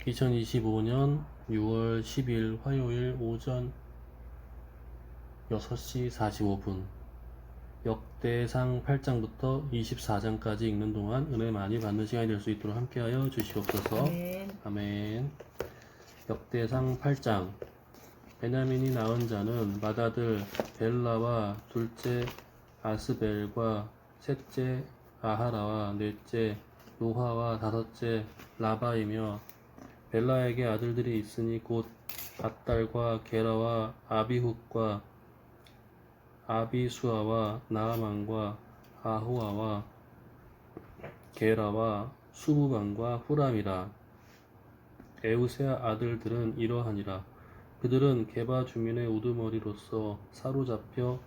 2025년 6월 10일 화요일 오전 6시 45분 역대상 8장부터 24장까지 읽는 동안 은혜 많이 받는 시간이 될 수 있도록 함께하여 주시옵소서. 아멘. 아멘. 역대상 8장. 베냐민이 낳은 자는 맏아들 벨라와 둘째 아스벨과 셋째 아하라와 넷째 노화와 다섯째 라바이며, 벨라에게 아들들이 있으니 곧 앗달과 게라와 아비훗과 아비수아와 나아만과 아호아와 게라와 수부반과 후람이라. 에우세 아들들은 이러하니라. 그들은 게바 주민의 우두머리로서 사로잡혀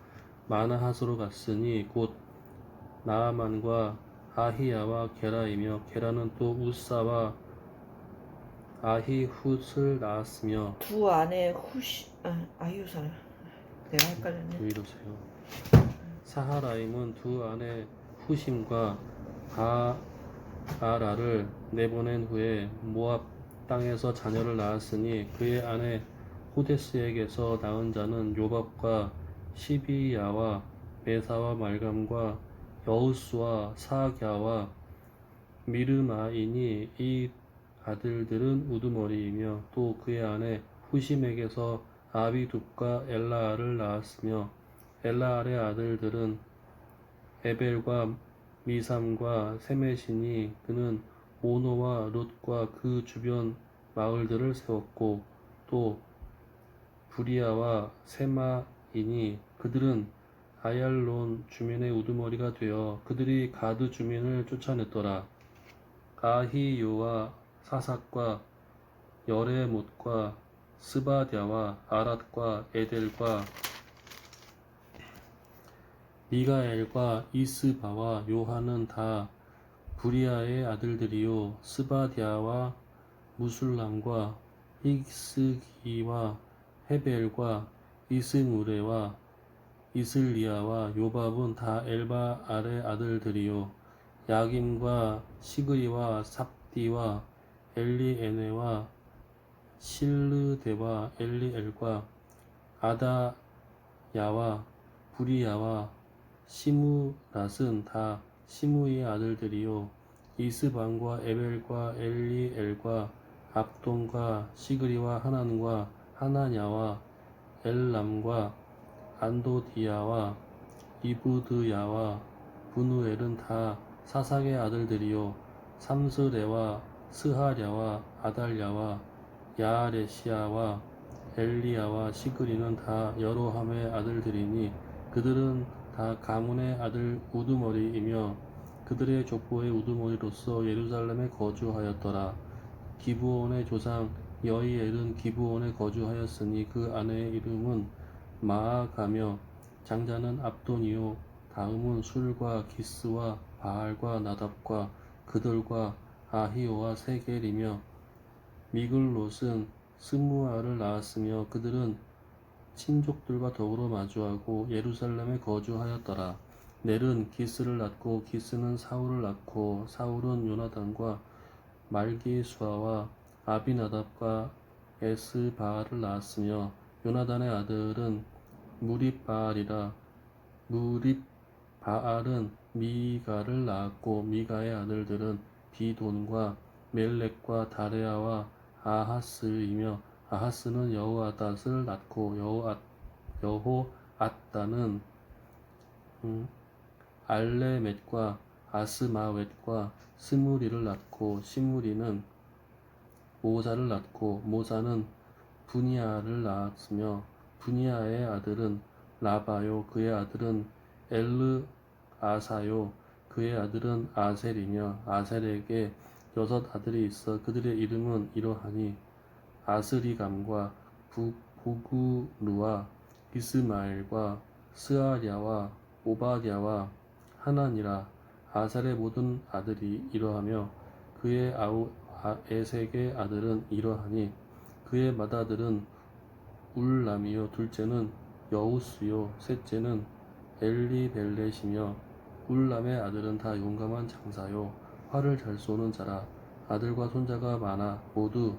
마나핫으로 갔으니 곧 나아만과 아히야와 게라이며, 게라는 또 우사와 아히훗을 낳았으며. 두 아내 아유사라. 내가 헷갈렸네. 왜 이러세요? 사하라임은 두 아내 후심과 바아라를 내보낸 후에 모압 땅에서 자녀를 낳았으니, 그의 아내 호데스에게서 낳은 자는 요밥과 시비야와 메사와 말감과 여우스와 사갸와 미르마이니, 이 아들들은 우두머리이며, 또 그의 아내 후심에게서 아비둡과 엘라알을 낳았으며, 엘라알의 아들들은 에벨과 미삼과 세메시니, 그는 오노와 롯과 그 주변 마을들을 세웠고, 또 부리아와 세마이니, 그들은 아얄론 주민의 우두머리가 되어 그들이 가드 주민을 쫓아냈더라. 아히요와 사삭과 여레못과 스바랴와 아랏과 에델과 미가엘과 이스바와 요한은 다 부리아의 아들들이요, 스바랴와 무술람과 히스기와 헤벨과 이스무레와 이슬리아와 요밥은 다 엘바알의 아들들이요, 야김과 시그리와 삽디와 엘리에네와 실르데와 엘리엘과 아다야와 부리야와 시무랏은 다 시무이의 아들들이요, 이스반과 에벨과 엘리엘과 압돈과 시그리와 하난과 하나냐와 엘람과 안도디야와 이부드야와 분우엘은 다 사삭의 아들들이요, 삼스레와 스하랴와 아달랴와 야아레시야와 엘리야와 시그리는 다 여로함의 아들들이니, 그들은 다 가문의 아들 우두머리이며 그들의 족보의 우두머리로서 예루살렘에 거주하였더라. 기브온의 조상 여이엘은 기브온에 거주하였으니 그 아내의 이름은 마아가며, 장자는 압돈이요, 다음은 술과 기스와 바알과 나답과 그들과 아히오와 세겔이며, 미글롯은 스무아를 낳았으며 그들은 친족들과 더불어 마주하고 예루살렘에 거주하였더라. 넬은 기스를 낳고 기스는 사울을 낳고 사울은 요나단과 말기수아와 아비나답과 에스바알을 낳았으며, 요나단의 아들은 무립바알이라. 무립바알은 미가를 낳았고, 미가의 아들들은 비돈과 멜렉과 다레아와 아하스이며, 아하스는 여호아닷을 낳고 여호앗다는 알레멧과 아스마웻과 스무리를 낳고, 시무리는 모사를 낳고, 모사는 분이아를 낳았으며, 분이아의 아들은 라바요, 그의 아들은 엘르아사요, 그의 아들은 아셀이며, 아셀에게 6 아들이 있어 그들의 이름은 이러하니 아스리감과 보그루와 이스마엘과 스아랴와 오바댜와 하나니라. 아셀의 모든 아들이 이러하며 그의 에색의 아들은 이러하니, 그의 맏아들은 울람이요, 둘째는 여우스요, 셋째는 엘리벨렛이며, 울람의 아들은 다 용감한 장사요, 활을 잘 쏘는 자라. 아들과 손자가 많아 모두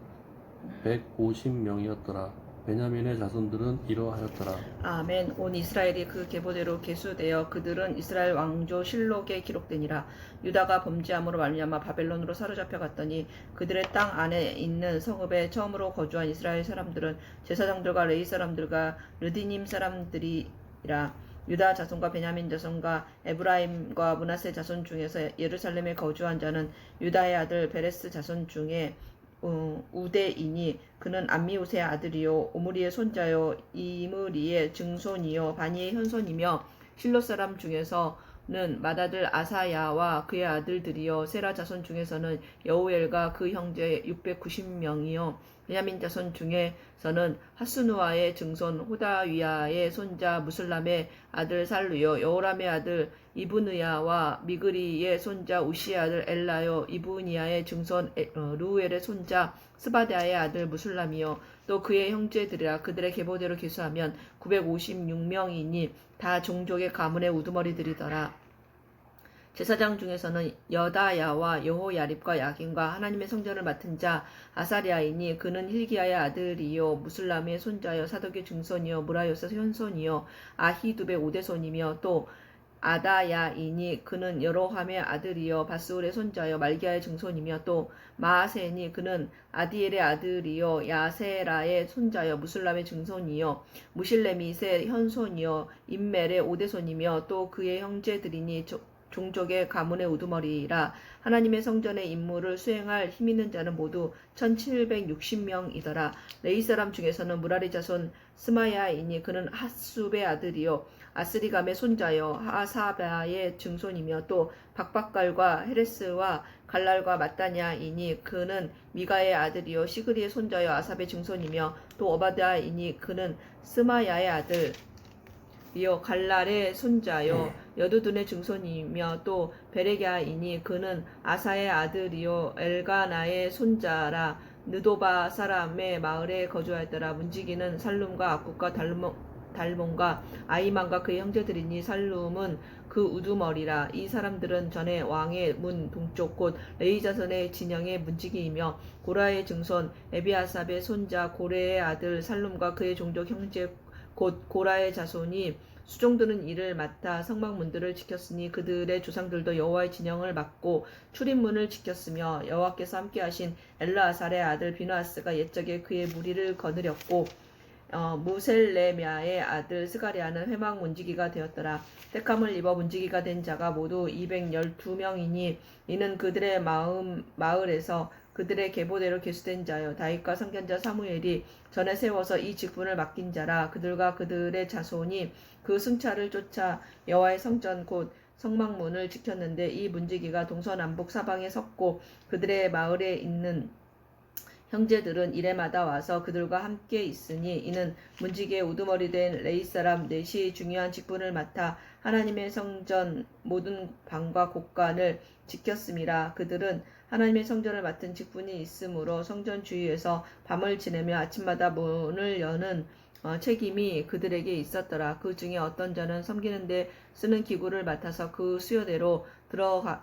150명이었더라. 베냐민의 자손들은 이러하였더라. 아멘. 온 이스라엘이 그 계보대로 계수되어 그들은 이스라엘 왕조 실록에 기록되니라. 유다가 범죄함으로 말미암아 바벨론으로 사로잡혀 갔더니 그들의 땅 안에 있는 성읍에 처음으로 거주한 이스라엘 사람들은 제사장들과 레위 사람들과 르디님 사람들이라. 유다 자손과 베냐민 자손과 에브라임과 므낫세 자손 중에서 예루살렘에 거주한 자는 유다의 아들 베레스 자손 중에 우대이니 그는 암미우스의 아들이요 오므리의 손자요 이므리의 증손이요 바니의 현손이며 실로 사람 중에서는 맏아들 아사야와 그의 아들들이요 세라 자손 중에서는 여우엘과 그 형제 690명이요 베냐민 자손 중에서는 하스누아의 증손 호다위야의 손자 무슬람의 아들 살루요 여호람의 아들 이브느야와 미그리의 손자 우시의 아들 엘라요 이브니야의 증손 루엘의 손자 스바다의 아들 무술람이요 또 그의 형제들이라. 그들의 계보대로 계수하면 956명이니 다 종족의 가문의 우두머리들이더라. 제사장 중에서는 여다야와 여호야립과 야긴과 하나님의 성전을 맡은 자 아사랴이니 그는 힐기야의 아들이요 무슬람의 손자여 사독의 증손이요 무라요스 현손이요 아히두베 오대손이며 또 아다야이니 그는 여로함의 아들이요 바스울의 손자여 말기야의 증손이며 또 마아세니 그는 아디엘의 아들이요 야세라의 손자여 무슬람의 증손이요 무실레밋의 현손이요 임멜의 오대손이며 또 그의 형제들이니 종족의 가문의 우두머리라. 하나님의 성전의 임무를 수행할 힘있는 자는 모두 1760명이더라. 레위 사람 중에서는 무라리 자손 스마야이니 그는 핫숲의 아들이요 아스리감의 손자여 하사바의 증손이며 또 박박갈과 헤레스와 갈랄과 마따냐이니 그는 미가의 아들이요 시그리의 손자여 아삽의 증손이며 또 오바다이니 그는 스마야의 아들 이어 갈랄의 손자요 여두둔의 증손이며 또 베레갸이니 그는 아사의 아들이요 엘가나의 손자라. 느도바 사람의 마을에 거주하였더라. 문지기는 살룸과 악국과 달몬과 아이만과 그의 형제들이니 살룸은 그 우두머리라. 이 사람들은 전에 왕의 문 동쪽 곧 레위 자손의 진영의 문지기이며 고라의 증손 에비아삽의 손자 고레의 아들 살룸과 그의 종족 형제 곧 고라의 자손이 수종드는 일을 맡아 성막문들을 지켰으니 그들의 조상들도 여호와의 진영을 맡고 출입문을 지켰으며 여호와께서 함께하신 엘르아살의 아들 비누아스가 옛적에 그의 무리를 거느렸고 무셀레미아의 아들 스가리아는 회막 문지기가 되었더라. 택함을 입어 문지기가 된 자가 모두 212명이니 이는 그들의 마을에서 그들의 계보대로 계수된 자여 다윗과 선견자 사무엘이 전에 세워서 이 직분을 맡긴 자라. 그들과 그들의 자손이 그 승차를 쫓아 여호와의 성전 곧 성막문을 지켰는데 이 문지기가 동서남북 사방에 섰고 그들의 마을에 있는 형제들은 이래마다 와서 그들과 함께 있으니 이는 문지기의 우두머리 된 레위 사람 넷이 중요한 직분을 맡아 하나님의 성전 모든 방과 곳간을 지켰음이라. 그들은 하나님의 성전을 맡은 직분이 있으므로 성전 주위에서 밤을 지내며 아침마다 문을 여는 책임이 그들에게 있었더라. 그 중에 어떤 자는 섬기는 데 쓰는 기구를 맡아서 그 수요대로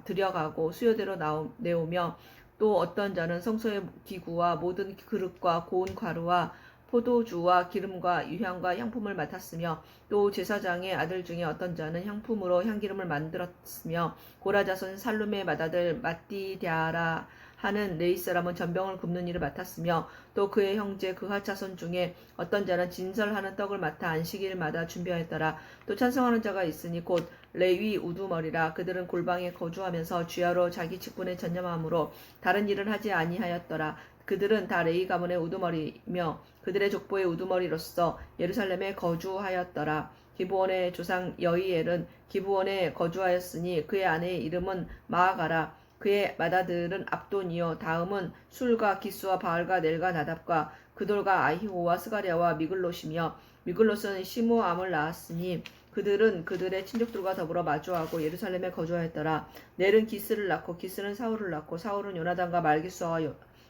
들여가고 수요대로 내오며 또 어떤 자는 성소의 기구와 모든 그릇과 고운 가루와 포도주와 기름과 유향과 향품을 맡았으며 또 제사장의 아들 중에 어떤 자는 향품으로 향기름을 만들었으며 고라 자손 살룸의 맏아들 마띠랴라 하는 레위 사람은 전병을 굽는 일을 맡았으며 또 그의 형제 그핫 자손 중에 어떤 자는 진설하는 떡을 맡아 안식일마다 준비하였더라. 또 찬송하는 자가 있으니 곧 레위 우두머리라. 그들은 골방에 거주하면서 주야로 자기 직분에 전념함으로 다른 일은 하지 아니하였더라. 그들은 다 레위 가문의 우두머리며 그들의 족보의 우두머리로서 예루살렘에 거주하였더라. 기브온의 조상 여이엘은 기브온에 거주하였으니 그의 아내의 이름은 마아가라. 그의 맏아들은 압돈이요 다음은 술과 기스와 바알과 넬과 나답과 그돌과 아히호와 스가랴와 미글롯이며 미글롯은 시므암을 낳았으니 그들은 그들의 친족들과 더불어 마주하고 예루살렘에 거주하였더라. 넬은 기스를 낳고 기스는 사울을 낳고 사울은 요나단과 말기수와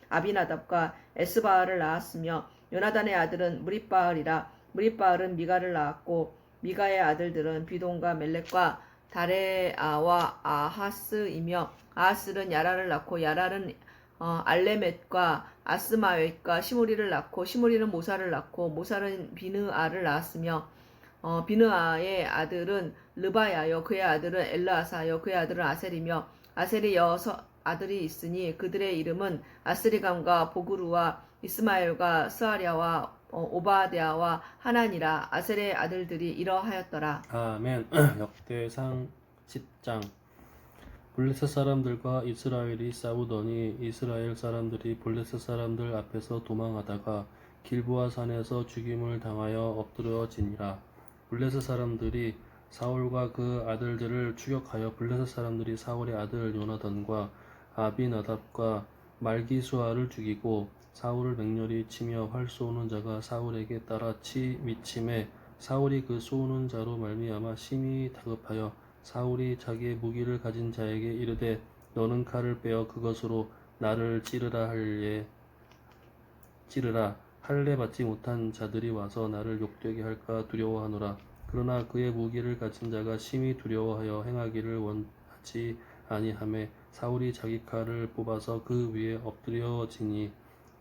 아비나답과 에스바알을 낳았으며 요나단의 아들은 무릿바알이라. 무릿바알은 미가를 낳았고 미가의 아들들은 비돈과 멜렉과 다레아와 아하스이며 아하스는 야라를 낳고 야라는 알레멧과 아스마웻과 시므리를 낳고 시므리는 모사를 낳고 모사는 비느아를 낳았으며 비느아의 아들은 르바야요 그의 아들은 엘르아사요 그의 아들은 아셀이며 아셀이 여섯 아들이 있으니 그들의 이름은 아스리감과 보그루와 이스마엘과 스아랴와 오바댜와 하나니라. 아셀의 아들들이 이러하였더라. 아멘. 역대상 10장. 블레셋 사람들과 이스라엘이 싸우더니 이스라엘 사람들이 블레셋 사람들 앞에서 도망하다가 길보아 산에서 죽임을 당하여 엎드러지니라. 블레셋 사람들이 사울과 그 아들들을 추격하여 블레셋 사람들이 사울의 아들 요나단과 아비나답과 말기수아를 죽이고 사울을 맹렬히 치며 활 쏘는 자가 사울에게 따라 미침에 사울이 그 쏘는 자로 말미암아 심히 다급하여 사울이 자기의 무기를 가진 자에게 이르되 너는 칼을 빼어 그것으로 나를 찌르라 할례 받지 못한 자들이 와서 나를 욕되게 할까 두려워하노라. 그러나 그의 무기를 가진 자가 심히 두려워하여 행하기를 원하지 아니하매 사울이 자기 칼을 뽑아서 그 위에 엎드려지니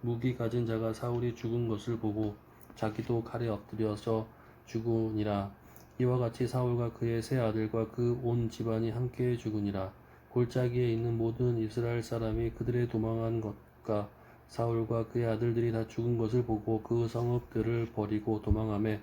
무기 가진 자가 사울이 죽은 것을 보고 자기도 칼에 엎드려서 죽으니라. 이와 같이 사울과 그의 세 아들과 그 온 집안이 함께 죽으니라. 골짜기에 있는 모든 이스라엘 사람이 그들의 도망한 것과 사울과 그의 아들들이 다 죽은 것을 보고 그 성읍들을 버리고 도망하매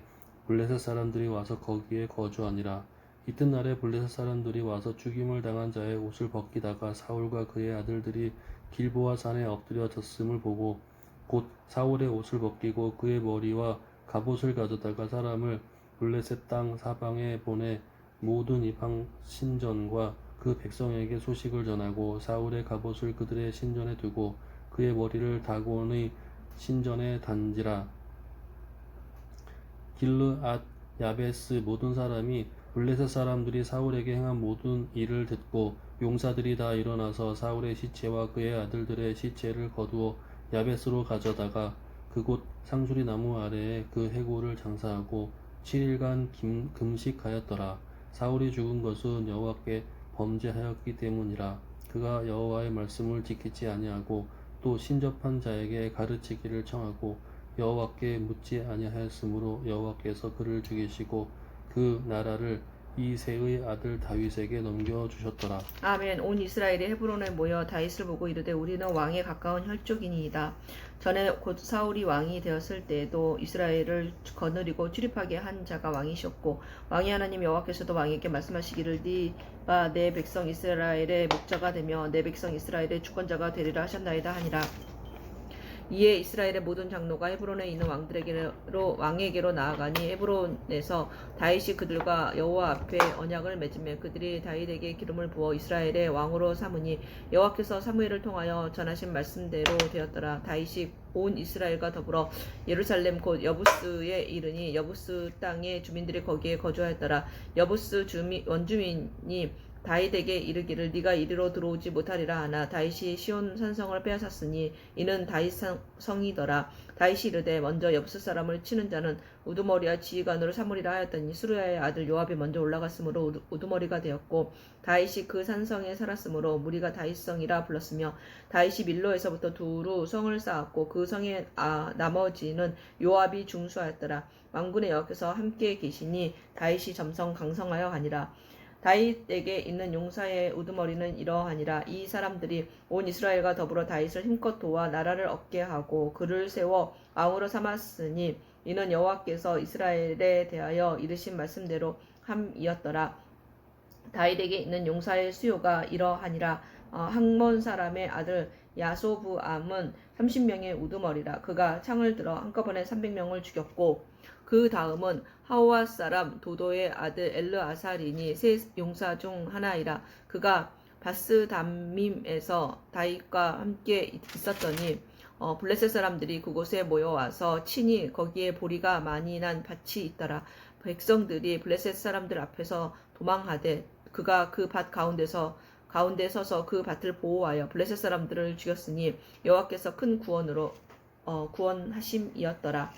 블레셋 사람들이 와서 거기에 거주하니라. 이튿날에 블레셋 사람들이 와서 죽임을 당한 자의 옷을 벗기다가 사울과 그의 아들들이 길보아 산에 엎드려졌음을 보고 곧 사울의 옷을 벗기고 그의 머리와 갑옷을 가져다가 사람을 블레셋 땅 사방에 보내 모든 이방 신전과 그 백성에게 소식을 전하고 사울의 갑옷을 그들의 신전에 두고 그의 머리를 다곤의 신전에 단지라. 길르앗 야베스 모든 사람이 블레셋 사람들이 사울에게 행한 모든 일을 듣고 용사들이 다 일어나서 사울의 시체와 그의 아들들의 시체를 거두어 야베스로 가져다가 그곳 상수리 나무 아래에 그 해골을 장사하고 7일간 금식하였더라. 사울이 죽은 것은 여호와께 범죄하였기 때문이라. 그가 여호와의 말씀을 지키지 아니하고 또 신접한 자에게 가르치기를 청하고 여호와께 묻지 아니하였으므로 여호와께서 그를 죽이시고 그 나라를 이새의 아들 다윗에게 넘겨주셨더라. 아멘. 온 이스라엘이 헤브론에 모여 다윗을 보고 이르되 우리는 왕에 가까운 혈족이니이다. 전에 곧 사울이 왕이 되었을 때에도 이스라엘을 거느리고 출입하게 한 자가 왕이셨고 왕의 하나님 여호와께서도 왕에게 말씀하시기를 네가 내 백성 이스라엘의 목자가 되며 내 백성 이스라엘의 주권자가 되리라 하셨나이다 하니라. 이에 이스라엘의 모든 장로가 헤브론에 있는 왕에게로 나아가니 헤브론에서 다윗이 그들과 여호와 앞에 언약을 맺으며 그들이 다윗에게 기름을 부어 이스라엘의 왕으로 삼으니 여호와께서 사무엘을 통하여 전하신 말씀대로 되었더라. 다윗이 온 이스라엘과 더불어 예루살렘 곧 여부스에 이르니 여부스 땅의 주민들이 거기에 거주하였더라. 여부스 원주민이 다윗에게 이르기를 네가 이리로 들어오지 못하리라 하나 다윗이 시온 산성을 빼앗았으니 이는 다윗 성이더라. 다윗이 이르되 먼저 여부스 사람을 치는 자는 우두머리와 지휘관으로 삼으리라 하였더니 수르야의 아들 요압이 먼저 올라갔으므로 우두머리가 되었고 다윗이 그 산성에 살았으므로 무리가 다윗성이라 불렀으며 다윗이 밀로에서부터 두루 성을 쌓았고 그 성의 나머지는 요압이 중수하였더라. 왕군의 여호와께서 함께 계시니 다윗이 점성 강성하여 가니라. 다윗에게 있는 용사의 우두머리는 이러하니라. 이 사람들이 온 이스라엘과 더불어 다윗을 힘껏 도와 나라를 얻게 하고 그를 세워 왕으로 삼았으니 이는 여호와께서 이스라엘에 대하여 이르신 말씀대로 함이었더라. 다윗에게 있는 용사의 수요가 이러하니라. 학몬 사람의 아들 야소부암은 30명의 우두머리라. 그가 창을 들어 한꺼번에 300명을 죽였고 그 다음은 하오아 사람 도도의 아들 엘르아살이니 세 용사 중 하나이라. 그가 바스담밈에서 다윗과 함께 있었더니 블레셋 사람들이 그곳에 모여와서 치니 거기에 보리가 많이 난 밭이 있더라. 백성들이 블레셋 사람들 앞에서 도망하되 그가 그 밭 가운데 서서 그 밭을 보호하여 블레셋 사람들을 죽였으니 여호와께서 큰 구원하심이었더라.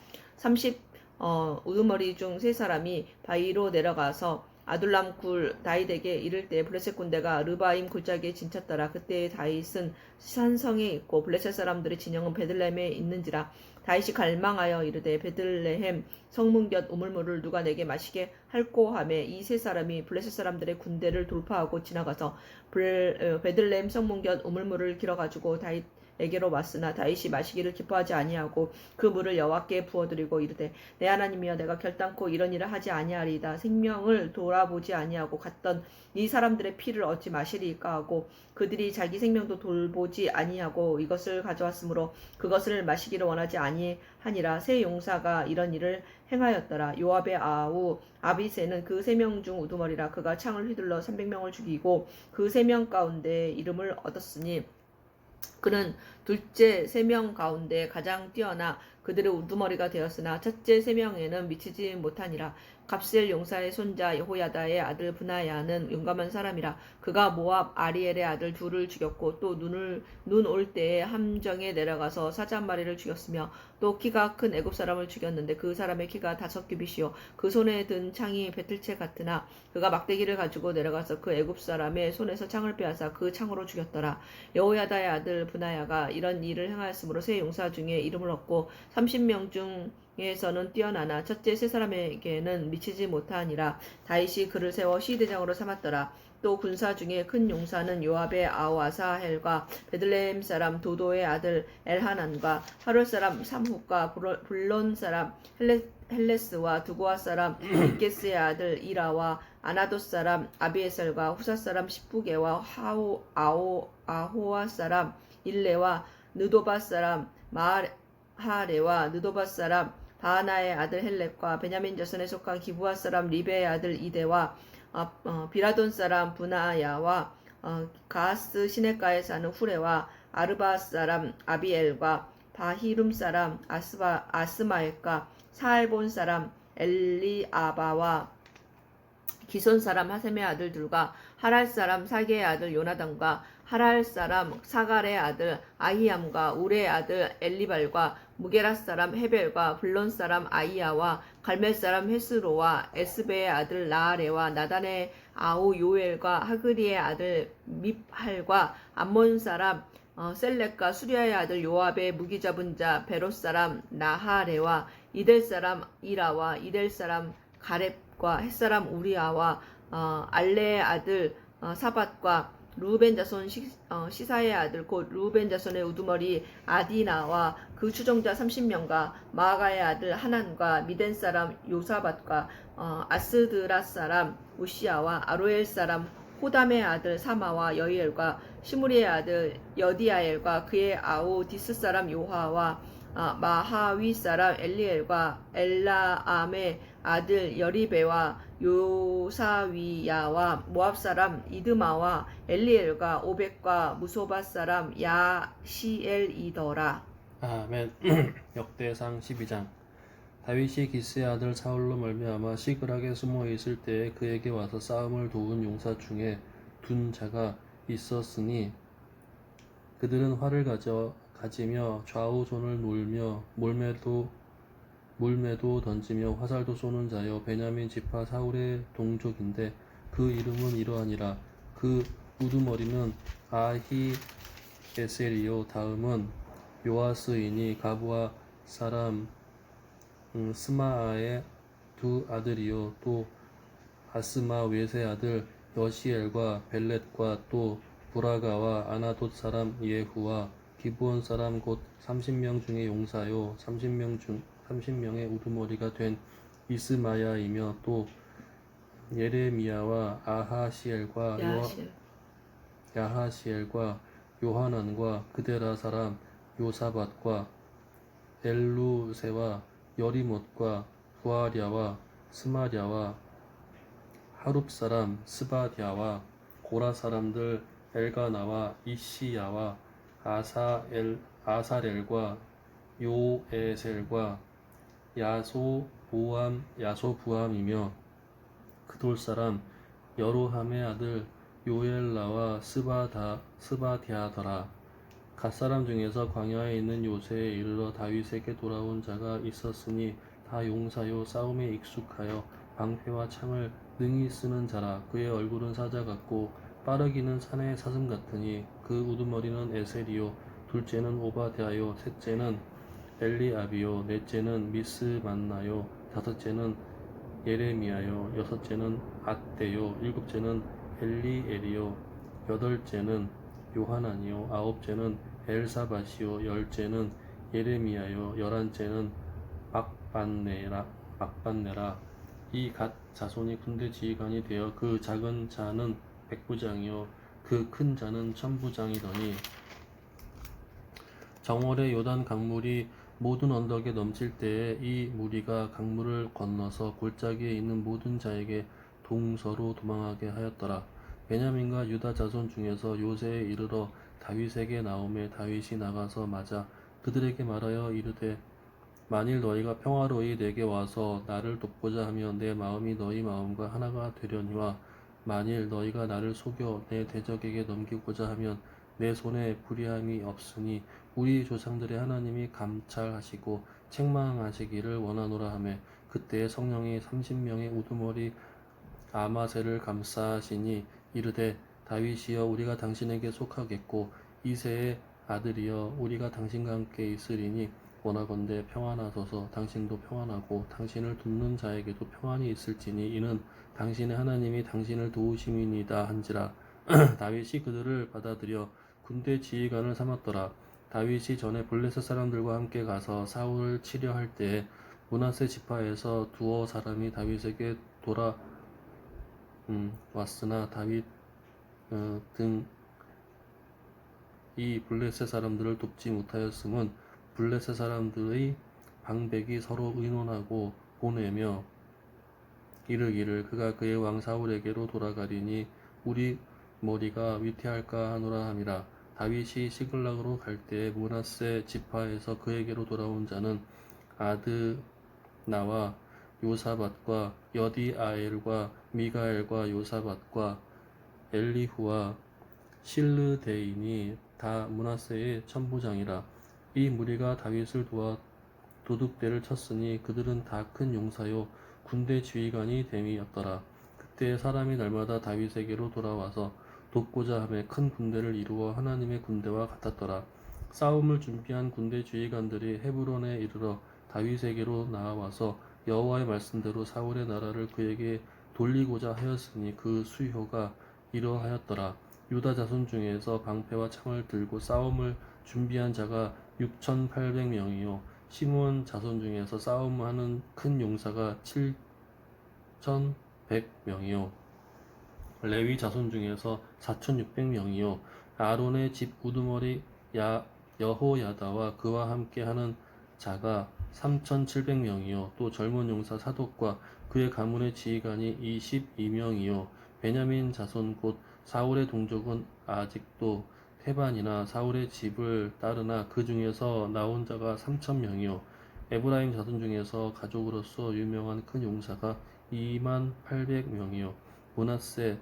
우두머리 중 세 사람이 바위로 내려가서 아둘람 굴 다윗에게 이를 때 블레셋 군대가 르바임 골짜기에 진쳤더라. 그때 다윗은 산성에 있고 블레셋 사람들의 진영은 베들레헴에 있는지라. 다윗이 갈망하여 이르되 베들레헴 성문 곁 우물물을 누가 내게 마시게 할꼬 하매 이 세 사람이 블레셋 사람들의 군대를 돌파하고 지나가서 베들레헴 성문 곁 우물물을 길어가지고 다윗에게로 왔으나 다윗이 마시기를 기뻐하지 아니하고 그 물을 여호와께 부어드리고 이르되 내 하나님이여 내가 결단코 이런 일을 하지 아니하리이다. 생명을 돌아보지 아니하고 갔던 이 사람들의 피를 어찌 마시리까 하고 그들이 자기 생명도 돌보지 아니하고 이것을 가져왔으므로 그것을 마시기를 원하지 아니하니라. 세 용사가 이런 일을 행하였더라. 요압의 아우 아비새는 그 세 명 중 우두머리라. 그가 창을 휘둘러 300명을 죽이고 그 세 명 가운데 이름을 얻었으니 그는 둘째 세 명 가운데 가장 뛰어나 그들의 우두머리가 되었으나 첫째 세 명에는 미치지 못하니라. 갑셀 용사의 손자 여호야다의 아들 브나야는 용감한 사람이라. 그가 모압 아리엘의 아들 둘을 죽였고 또 눈 올 때에 함정에 내려가서 사자 한 마리를 죽였으며 또 키가 큰 애굽 사람을 죽였는데 그 사람의 키가 5규빗이요 그 손에 든 창이 배틀채 같으나 그가 막대기를 가지고 내려가서 그 애굽 사람의 손에서 창을 빼앗아 그 창으로 죽였더라. 여호야다의 아들 브나야가 이런 일을 행하였으므로 세 용사 중에 이름을 얻고 30명 중에서는 뛰어나나 첫째 세 사람에게는 미치지 못하니라. 다윗이 그를 세워 시대장으로 삼았더라. 또 군사 중에 큰 용사는 요압의 아우 아사헬과 베들레헴 사람 도도의 아들 엘하난과 하롤 사람 삼훅과 블론 사람 헬레스와 두고아 사람 이게스의 아들 이라와 아나돗 사람 아비에셀과 후사 사람 십부게와 아호와 사람 일레와 느도바 사람 마하레와 느도바 사람 바하나의 아들 헬렉과 베냐민 자손에 속한 기브아 사람 리베의 아들 이데와 비라돈 사람 브나야와 가스 시내가에 사는 후레와 아르바 사람 아비엘과 바히룸 사람 아스마엘과 사알본 사람 엘리아바와 기손 사람 하셈의 아들들과 하랄 사람 사게의 아들 요나단과 하랄 사람 사갈의 아들 아히암과 우레의 아들 엘리발과 무게라 사람 헤벨과 블론 사람 아이야와 갈멜 사람 헤스로와 에스베의 아들 라아레와 나단의 아우 요엘과 하그리의 아들 밉할과 암몬 사람 셀렉과 수리아의 아들 요압의 무기 잡은 자 베롯 사람 나하레와 이델 사람 이라와 이델 사람 가렙과 햇사람 우리아와 알레의 아들 사밧과 루벤 자손 시사의 아들 곧 루벤 자손의 우두머리 아디나와 그 추종자 30명과 마아가의 아들 하난과 미덴 사람 요사밧과 아스드라 사람 우시아와 아로엘 사람 호담의 아들 사마와 여이엘과 시무리의 아들 여디아엘과 그의 아우 디스 사람 요하와 마하위 사람 엘리엘과 엘라암의 아들 여리베와 요사위야와 모압 사람 이드마와 엘리엘과 오벳과 무소바 사람 야시엘이더라. 아멘. 역대상 12장. 다윗이 기스의 아들 사울로 말미암아 시글하게 숨어 있을 때에 그에게 와서 싸움을 도운 용사 중에 둔 자가 있었으니 그들은 활을 가지며 좌우 손을 놀며 물매도 던지며 화살도 쏘는 자여 베냐민 지파 사울의 동족인데 그 이름은 이러하니라. 그 우두머리는 아히에셀이요 다음은 요아스이니 가부아 사람 스마아의 두 아들이요 또 아스마 웨세 아들 여시엘과 벨렛과 또 부라가와 아나돗 사람 예후와 기브온 사람 곧 30명 중의 용사요 30명의 우두머리가 된 이스마야이며 또 예레미야와 야하시엘과 요하난과 그데라 사람 요사밧과 엘루세와 여리못과 부아랴와 스마랴와 하룹 사람 스바디아와 고라 사람들 엘가나와 이시야와 아사렐과 요에셀과 야소부함이며 그돌 사람 여로함의 아들 요엘라와 스바디아더라. 갓사람 중에서 광야에 있는 요새에 이르러 다윗에게 돌아온 자가 있었으니 다 용사요 싸움에 익숙하여 방패와 창을 능히 쓰는 자라. 그의 얼굴은 사자 같고 빠르기는 산의 사슴 같으니 그 우두머리는 에셀이요 둘째는 오바댜요 셋째는 엘리압이요 넷째는 미스만나요 다섯째는 예레미야요 여섯째는 앗대요 일곱째는 엘리엘이요 여덟째는 요하나니요 아홉째는 엘사밧이요 열째는 예레미야요 열한째는 막반네라. 이 갓 자손이 군대 지휘관이 되어 그 작은 자는 백부장이요 그 큰 자는 천부장이더니 정월에 요단 강물이 모든 언덕에 넘칠 때에 이 무리가 강물을 건너서 골짜기에 있는 모든 자에게 동서로 도망하게 하였더라. 베냐민과 유다 자손 중에서 요새에 이르러 다윗에게 나오매 다윗이 나가서 맞아 그들에게 말하여 이르되 만일 너희가 평화로이 내게 와서 나를 돕고자 하면 내 마음이 너희 마음과 하나가 되려니와 만일 너희가 나를 속여 내 대적에게 넘기고자 하면 내 손에 불의함이 없으니 우리 조상들의 하나님이 감찰하시고 책망하시기를 원하노라 하매 그때에 성령이 30명의 우두머리 아마새를 감싸시니 이르되 다윗이여 우리가 당신에게 속하겠고 이새의 아들이여 우리가 당신과 함께 있으리니 원하건대 평안하소서. 당신도 평안하고 당신을 돕는 자에게도 평안이 있을지니 이는 당신의 하나님이 당신을 도우심이니이다 한지라. 다윗이 그들을 받아들여 군대 지휘관을 삼았더라. 다윗이 전에 블레셋 사람들과 함께 가서 사울을 치려 할 때에 므낫세 지파에서 두어 사람이 다윗에게 왔으나 다윗 등 이 블레셋 사람들을 돕지 못하였음은 블레셋 사람들의 방백이 서로 의논하고 보내며 이르기를 그가 그의 왕 사울에게로 돌아가리니 우리 머리가 위태할까 하노라 함이라. 다윗이 시글락으로 갈 때에 므낫세 지파에서 그에게로 돌아온 자는 아드나와 요사밧과 여디아엘과 미가엘과 요사밧과 엘리후와 실르데인이 다 므낫세의 천부장이라. 이 무리가 다윗을 도와 도둑대를 쳤으니 그들은 다 큰 용사요 군대 지휘관이 됨이었더라. 그때 사람이 날마다 다윗에게로 돌아와서 돕고자 하며 큰 군대를 이루어 하나님의 군대와 같았더라. 싸움을 준비한 군대 지휘관들이 헤브론에 이르러 다윗에게로 나와서 여호와의 말씀대로 사울의 나라를 그에게 돌리고자 하였으니 그 수효가 이러하였더라. 유다 자손 중에서 방패와 창을 들고 싸움을 준비한 자가 6,800명이요 시므온 자손 중에서 싸움하는 큰 용사가 7,100명이요 레위 자손 중에서 4,600명이요 아론의 집 우두머리 여호야다와 그와 함께 하는 자가 3,700명이요 또 젊은 용사 사독과 그의 가문의 지휘관이 22명이요 베냐민 자손 곧 사울의 동족은 아직도 태반이나 사울의 집을 따르나 그 중에서 나온 자가 3,000명이요 에브라임 자손 중에서 가족으로서 유명한 큰 용사가 28,000명이요 므낫세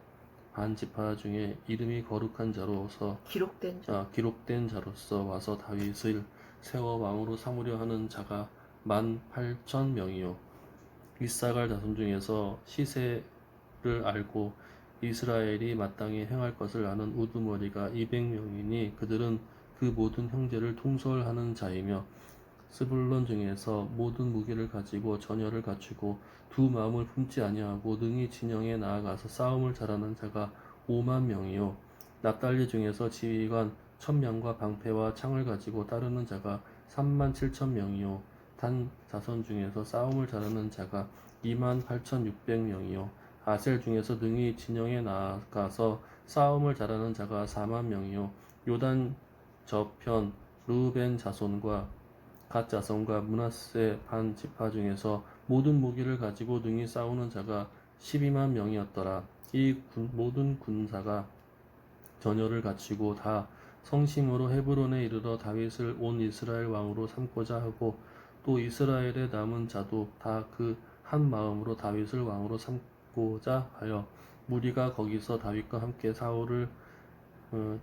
반지파 중에 이름이 거룩한 자로서 기록된 자로서 와서 다윗을 세워 왕으로 삼으려 하는 자가 18,000명이요 이사갈 자손 중에서 시세를 알고 이스라엘이 마땅히 행할 것을 아는 우두머리가 200명이니 그들은 그 모든 형제를 통솔하는 자이며 스불론 중에서 모든 무기를 가지고 전열을 갖추고 두 마음을 품지 아니하고 능히 진영에 나아가서 싸움을 잘하는 자가 50,000명이요 납달리 중에서 지휘관 1,000명과 방패와 창을 가지고 따르는 자가 37,000명이요 단 자손 중에서 싸움을 잘하는 자가 28,600명이요 아셀 중에서 능히 진영에 나아가서 싸움을 잘하는 자가 40,000명이요 요단 저편 르우벤 자손과 갓 자손과 므낫세 반 지파 중에서 모든 무기를 가지고 능히 싸우는 자가 120,000명이었더라. 이 모든 군사가 전열을 갖추고 다 성심으로 헤브론에 이르러 다윗을 온 이스라엘 왕으로 삼고자 하고 또 이스라엘의 남은 자도 다 그 한 마음으로 다윗을 왕으로 삼고자 하여 무리가 거기서 다윗과 함께 사울을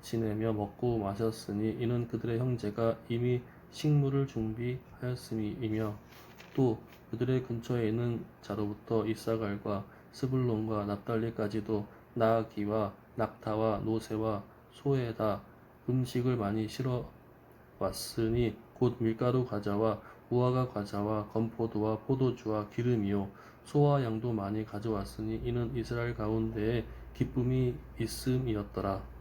지내며 먹고 마셨으니 이는 그들의 형제가 이미 식물을 준비하였음이며 또 그들의 근처에 있는 자로부터 이사갈과 스불론과 납달리까지도 나아기와 낙타와 노새와 소에다 음식을 많이 실어 왔으니 곧 밀가루 과자와 무화과 과자와 건포도와 포도주와 기름이요 소와 양도 많이 가져왔으니 이는 이스라엘 가운데에 기쁨이 있음이었더라.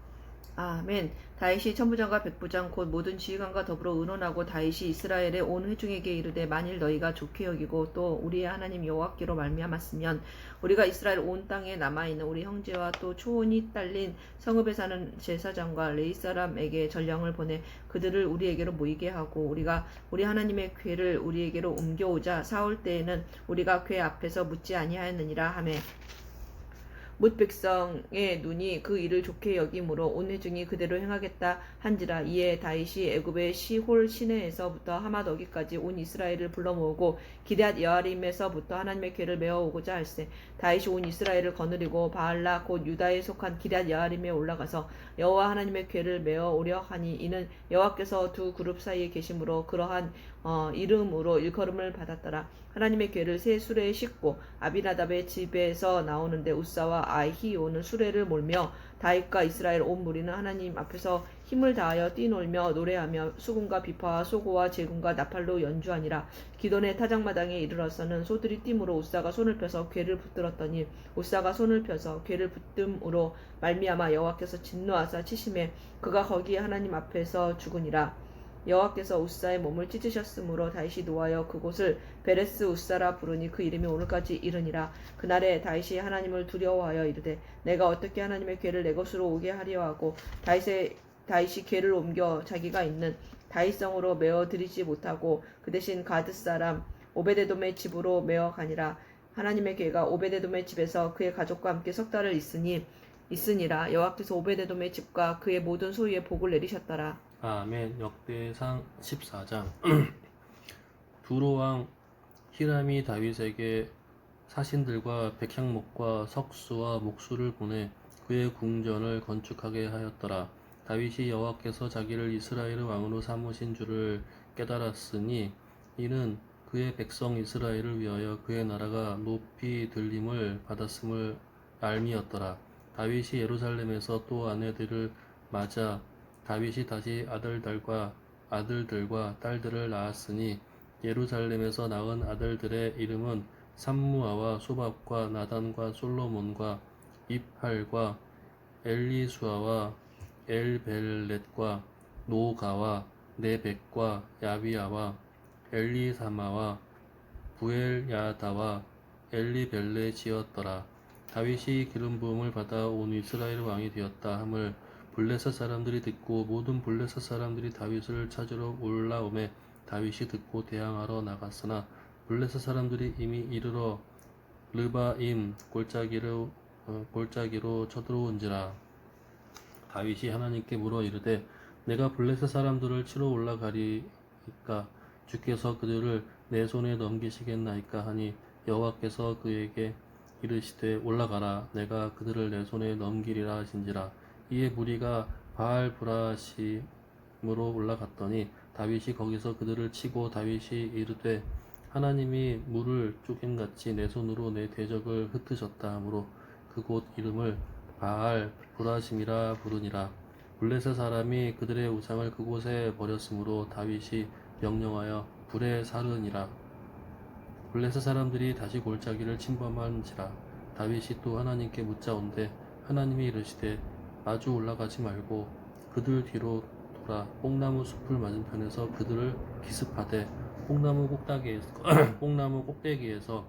아멘. 다윗이 천부장과 백부장 곧 모든 지휘관과 더불어 의논하고 다윗이 이스라엘의 온 회중에게 이르되 만일 너희가 좋게 여기고 또 우리의 하나님 여호와께로 말미암았으면 우리가 이스라엘 온 땅에 남아 있는 우리 형제와 또 초혼이 딸린 성읍에 사는 제사장과 레위 사람에게 전령을 보내 그들을 우리에게로 모이게 하고 우리가 우리 하나님의 궤를 우리에게로 옮겨오자 사올 때에는 우리가 궤 앞에서 묻지 아니하였느니라 하매 뭇 백성의 눈이 그 일을 좋게 여김으로 온 회중이 그대로 행하겠다 한지라. 이에 다윗이 애굽의 시홀 시내에서부터 하맛 어기까지 온 이스라엘을 불러 모으고 기럇 여아림에서부터 하나님의 궤를 메어 오고자 할세. 다윗이 온 이스라엘을 거느리고 바알라 곧 유다에 속한 기럇 여아림에 올라가서 여호와 하나님의 궤를 메어 오려 하니 이는 여호와께서 두 그룹 사이에 계심으로 그러한 이름으로 일컬음을 받았더라. 하나님의 궤를 새 수레에 싣고 아비나답의 집에서 나오는데 우사와 아히오는 수레를 몰며 다윗과 이스라엘 온 무리는 하나님 앞에서 힘을 다하여 뛰놀며 노래하며 수군과 비파와 소고와 제군과 나팔로 연주하니라. 기돈의 타작마당에 이르러서는 소들이 띠므로 우사가 손을 펴서 궤를 붙들었더니 우사가 손을 펴서 궤를 붙듦으로 말미암아 여호와께서 진노하사 치심에 그가 거기 하나님 앞에서 죽으니라. 여호와께서 우사의 몸을 찢으셨으므로 다윗이 노하여 그곳을 베레스 우사라 부르니 그 이름이 오늘까지 이르니라. 그날에 다윗이 하나님을 두려워하여 이르되 내가 어떻게 하나님의 궤를 내 것으로 오게 하려 하고 다윗이 궤를 옮겨 자기가 있는 다윗성으로 메어 드리지 못하고 그 대신 가드 사람 오베데돔의 집으로 메어 가니라. 하나님의 궤가 오베데돔의 집에서 그의 가족과 함께 석 달을 있으니라. 여호와께서 오베데돔의 집과 그의 모든 소유에 복을 내리셨더라. 아멘. 역대상 14장. 두로왕 히람이 다윗에게 사신들과 백향목과 석수와 목수를 보내 그의 궁전을 건축하게 하였더라. 다윗이 여호와께서 자기를 이스라엘의 왕으로 삼으신 줄을 깨달았으니 이는 그의 백성 이스라엘을 위하여 그의 나라가 높이 들림을 받았음을 알미였더라. 다윗이 예루살렘에서 또 아내들을 맞아 다윗이 다시 아들들과 딸들을 낳았으니 예루살렘에서 낳은 아들들의 이름은 삼무아와 소밥과 나단과 솔로몬과 입할과 엘리수아와 엘벨렛과 노가와 네벡과 야비야와 엘리사마와 부엘야다와 엘리벨렛이었더라. 다윗이 기름 부음을 받아 온 이스라엘 왕이 되었다 함을 블레셋 사람들이 듣고 모든 블레셋 사람들이 다윗을 찾으러 올라오매 다윗이 듣고 대항하러 나갔으나 블레셋 사람들이 이미 이르러 르바임 골짜기로 쳐들어온지라. 다윗이 하나님께 물어 이르되 내가 블레셋 사람들을 치러 올라가리이까 주께서 그들을 내 손에 넘기시겠나이까 하니 여호와께서 그에게 이르시되 올라가라 내가 그들을 내 손에 넘기리라 하신지라. 이에 무리가 바알 브라심으로 올라갔더니 다윗이 거기서 그들을 치고 다윗이 이르되 하나님이 물을 쪼갰같이 내 손으로 내 대적을 흩으셨다 하므로 그곳 이름을 바알 브라심이라 부르니라. 블레셋 사람이 그들의 우상을 그곳에 버렸으므로 다윗이 명령하여 불에 사르니라. 블레셋 사람들이 다시 골짜기를 침범한지라. 다윗이 또 하나님께 묻자온데 하나님이 이르시되 마주 올라가지 말고 그들 뒤로 돌아 뽕나무 숲을 맞은편에서 그들을 기습하되 뽕나무 꼭대기에서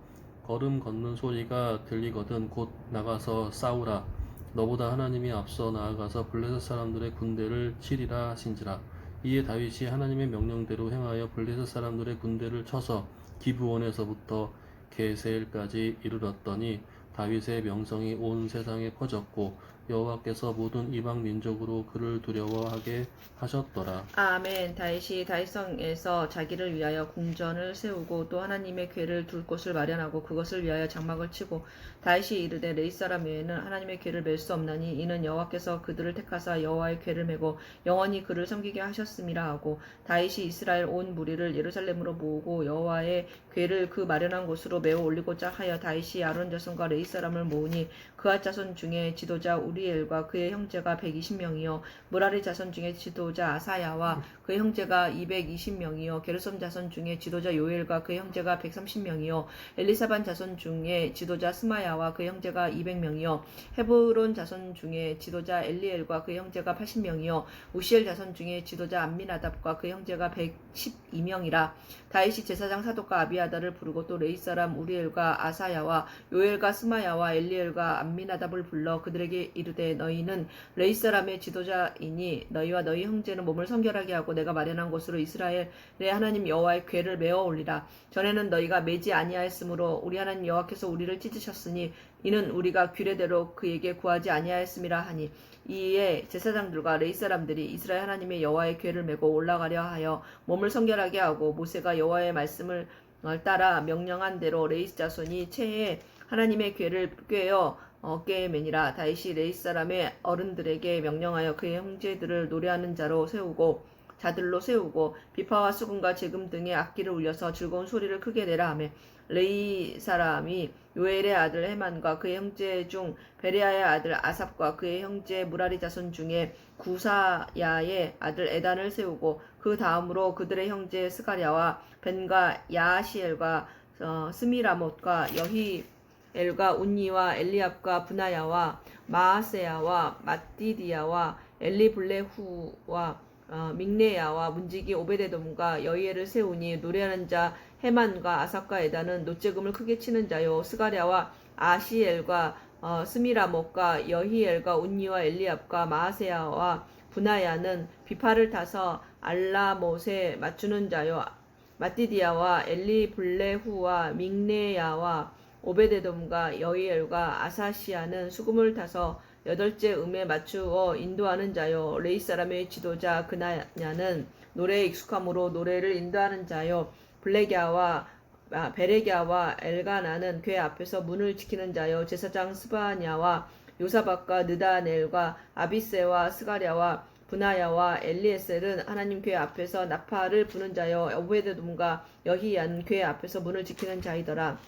걸음 걷는 소리가 들리거든 곧 나가서 싸우라. 너보다 하나님이 앞서 나아가서 블레셋 사람들의 군대를 치리라 하신지라. 이에 다윗이 하나님의 명령대로 행하여 블레셋 사람들의 군대를 쳐서 기브온에서부터 게셀까지 이르렀더니 다윗의 명성이 온 세상에 퍼졌고 여호와께서 모든 이방 민족으로 그를 두려워하게 하셨더라. 아멘. 다윗이 다윗성에서 자기를 위하여 궁전을 세우고 또 하나님의 궤를 둘 곳을 마련하고 그것을 위하여 장막을 치고 다윗이 이르되 레위 사람 외에는 하나님의 궤를 맬 수 없나니 이는 여호와께서 그들을 택하사 여호와의 궤를 메고 영원히 그를 섬기게 하셨음이라 하고 다윗이 이스라엘 온 무리를 예루살렘으로 모으고 여호와의 궤를 그 마련한 곳으로 메어 올리고자 하여 다윗이 아론 자손과 레위 사람을 모으니 그앗 자손 중에 지도자 우리엘과 그의 형제가 120명이요 무라리 자손 중에 지도자 아사야와 그의 형제가 220명이요 게르솜 자손 중에 지도자 요엘과 그의 형제가 130명이요 엘리사반 자손 중에 지도자 스마야와 그의 형제가 200명이요 헤브론 자손 중에 지도자 엘리엘과 그의 형제가 80명이요 우시엘 자손 중에 지도자 암미나답과 그의 형제가 112명이라. 다윗이 제사장 사독과 아비아다를 부르고 또 레이 사람 우리엘과 아사야와 요엘과 스마야와 엘리엘과 암미나답을 불러 그들에게 이르되 너희는 레이 사람의 지도자이니 너희와 너희 형제는 몸을 성결하게 하고 내가 마련한 곳으로 이스라엘의 하나님 여호와의 궤를 메어 올리라. 전에는 너희가 매지 아니하였으므로 우리 하나님 여호와께서 우리를 찢으셨으니 이는 우리가 규례대로 그에게 구하지 아니하였음이라 하니 이에 제사장들과 레위 사람들이 이스라엘 하나님의 여호와의 궤를 메고 올라가려 하여 몸을 성결하게 하고 모세가 여호와의 말씀을 따라 명령한 대로 레위 자손이 채에 하나님의 궤를 꿰어 어깨에 매니라. 다윗이 레위 사람의 어른들에게 명령하여 그의 형제들을 노래하는 자들로 세우고 비파와 수금과 제금 등의 악기를 울려서 즐거운 소리를 크게 내라 하며 레이 사람이 요엘의 아들 헤만과 그의 형제 중 베레아의 아들 아삽과 그의 형제 무라리 자손 중에 구사야의 아들 에단을 세우고 그 다음으로 그들의 형제 스가랴와 벤과 야시엘과 스미라못과 여히엘과 운니와 엘리압과 분하야와 마아세야와 마띠디야와 엘리블레후와 믹네야와 문지기 오베데돔과 여이엘을 세우니 노래하는 자 헤만과 아삽과 에다는 노재금을 크게 치는 자요 스가랴와 아시엘과 스미라못과 여히엘과 운니와 엘리압과 마아세야와 분하야는 비파를 타서 알라못에 맞추는 자요 마띠디야와 엘리블레후와 믹네야와 오베데돔과 여이엘과 아사시아는 수금을 타서 여덟째 음에 맞추어 인도하는 자요 레이 사람의 지도자 그나야는 노래에 익숙함으로 노래를 인도하는 자요 베레갸와 엘가나는 궤 앞에서 문을 지키는 자요 제사장 스바냐와 요사박과 느다넬과 아비세와 스가랴와 분하야와 엘리에셀은 하나님 궤 앞에서 나팔을 부는 자요 오베데돔과 여히야는 궤 앞에서 문을 지키는 자이더라.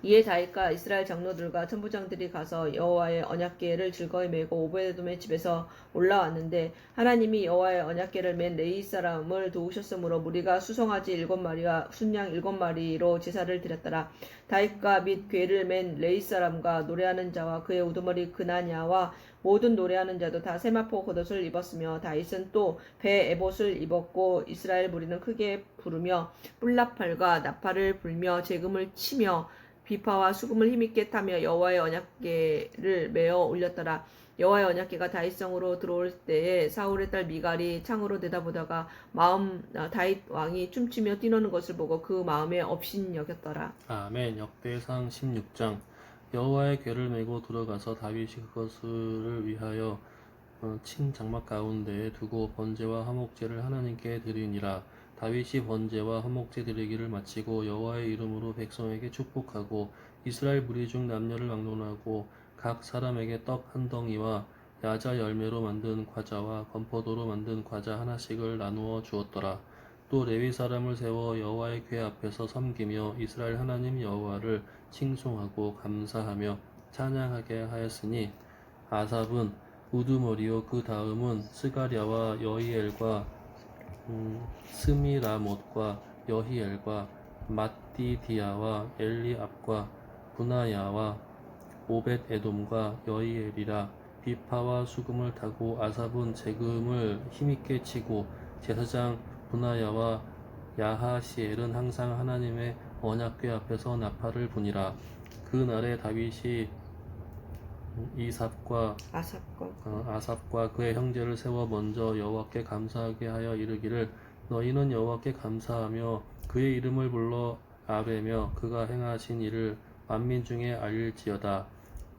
이에 다윗과 이스라엘 장로들과 천부장들이 가서 여호와의 언약궤를 즐거이 메고 오베데돔의 집에서 올라왔는데 하나님이 여호와의 언약궤를 맨 레위 사람을 도우셨으므로 무리가 수송아지 7마리와 순양 7마리로 제사를 드렸더라. 다윗과 및 궤를 맨 레위 사람과 노래하는 자와 그의 우두머리 그나냐와 모든 노래하는 자도 다 세마포 겉옷을 입었으며 다윗은 또 배 에봇을 입었고 이스라엘 무리는 크게 부르며 뿔나팔과 나팔을 불며 재금을 치며 비파와 수금을 힘있게 타며 여호와의 언약궤를 메어 올렸더라. 여호와의 언약궤가 다윗성으로 들어올 때에 사울의 딸 미갈이 창으로 내다보다가 다윗 왕이 춤추며 뛰노는 것을 보고 그 마음에 업신여겼더라. 아멘. 역대상 16장. 여호와의 궤를 메고 들어가서 다윗이 그것을 위하여 친 장막 가운데에 두고 번제와 화목제를 하나님께 드리니라. 다윗이 번제와 화목제 드리기를 마치고 여호와의 이름으로 백성에게 축복하고 이스라엘 무리 중 남녀를 막론하고 각 사람에게 떡 한 덩이와 야자 열매로 만든 과자와 건포도로 만든 과자 하나씩을 나누어 주었더라. 또 레위 사람을 세워 여호와의 궤 앞에서 섬기며 이스라엘 하나님 여호와를 칭송하고 감사하며 찬양하게 하였으니 아삽은 우두머리요 그 다음은 스가랴와 여히엘과 스미라못과 여히엘과 마띠디야와 엘리압과 분하야와 오벳에돔과 여히엘이라. 비파와 수금을 타고 아삽은 재금을 힘있게 치고 제사장 분하야와 야하시엘은 항상 하나님의 언약궤 앞에서 나팔을 부니라. 그 날에 다윗이 아삽과 그의 형제를 세워 먼저 여호와께 감사하게 하여 이르기를 너희는 여호와께 감사하며 그의 이름을 불러 아뢰며 그가 행하신 일을 만민 중에 알릴지어다.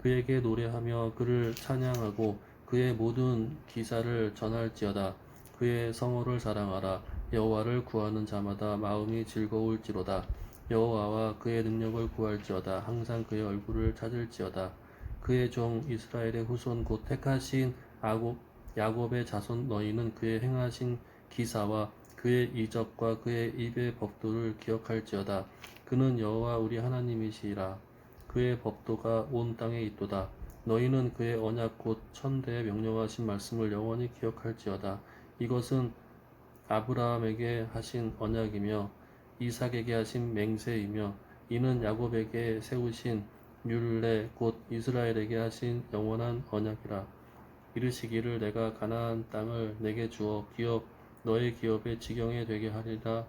그에게 노래하며 그를 찬양하고 그의 모든 기사를 전할지어다. 그의 성호를 사랑하라. 여호와를 구하는 자마다 마음이 즐거울지로다. 여호와와 그의 능력을 구할지어다. 항상 그의 얼굴을 찾을지어다. 그의 종 이스라엘의 후손 곧 택하신 야곱의 자손 너희는 그의 행하신 기사와 그의 이적과 그의 입의 법도를 기억할지어다. 그는 여호와 우리 하나님이시라. 그의 법도가 온 땅에 있도다. 너희는 그의 언약 곧 천대에 명령하신 말씀을 영원히 기억할지어다. 이것은 아브라함에게 하신 언약이며 이삭에게 하신 맹세이며 이는 야곱에게 세우신 율례 곧 이스라엘에게 하신 영원한 언약이라. 이르시기를 내가 가나안 땅을 내게 주어 기업 너의 기업의 지경에 되게 하리라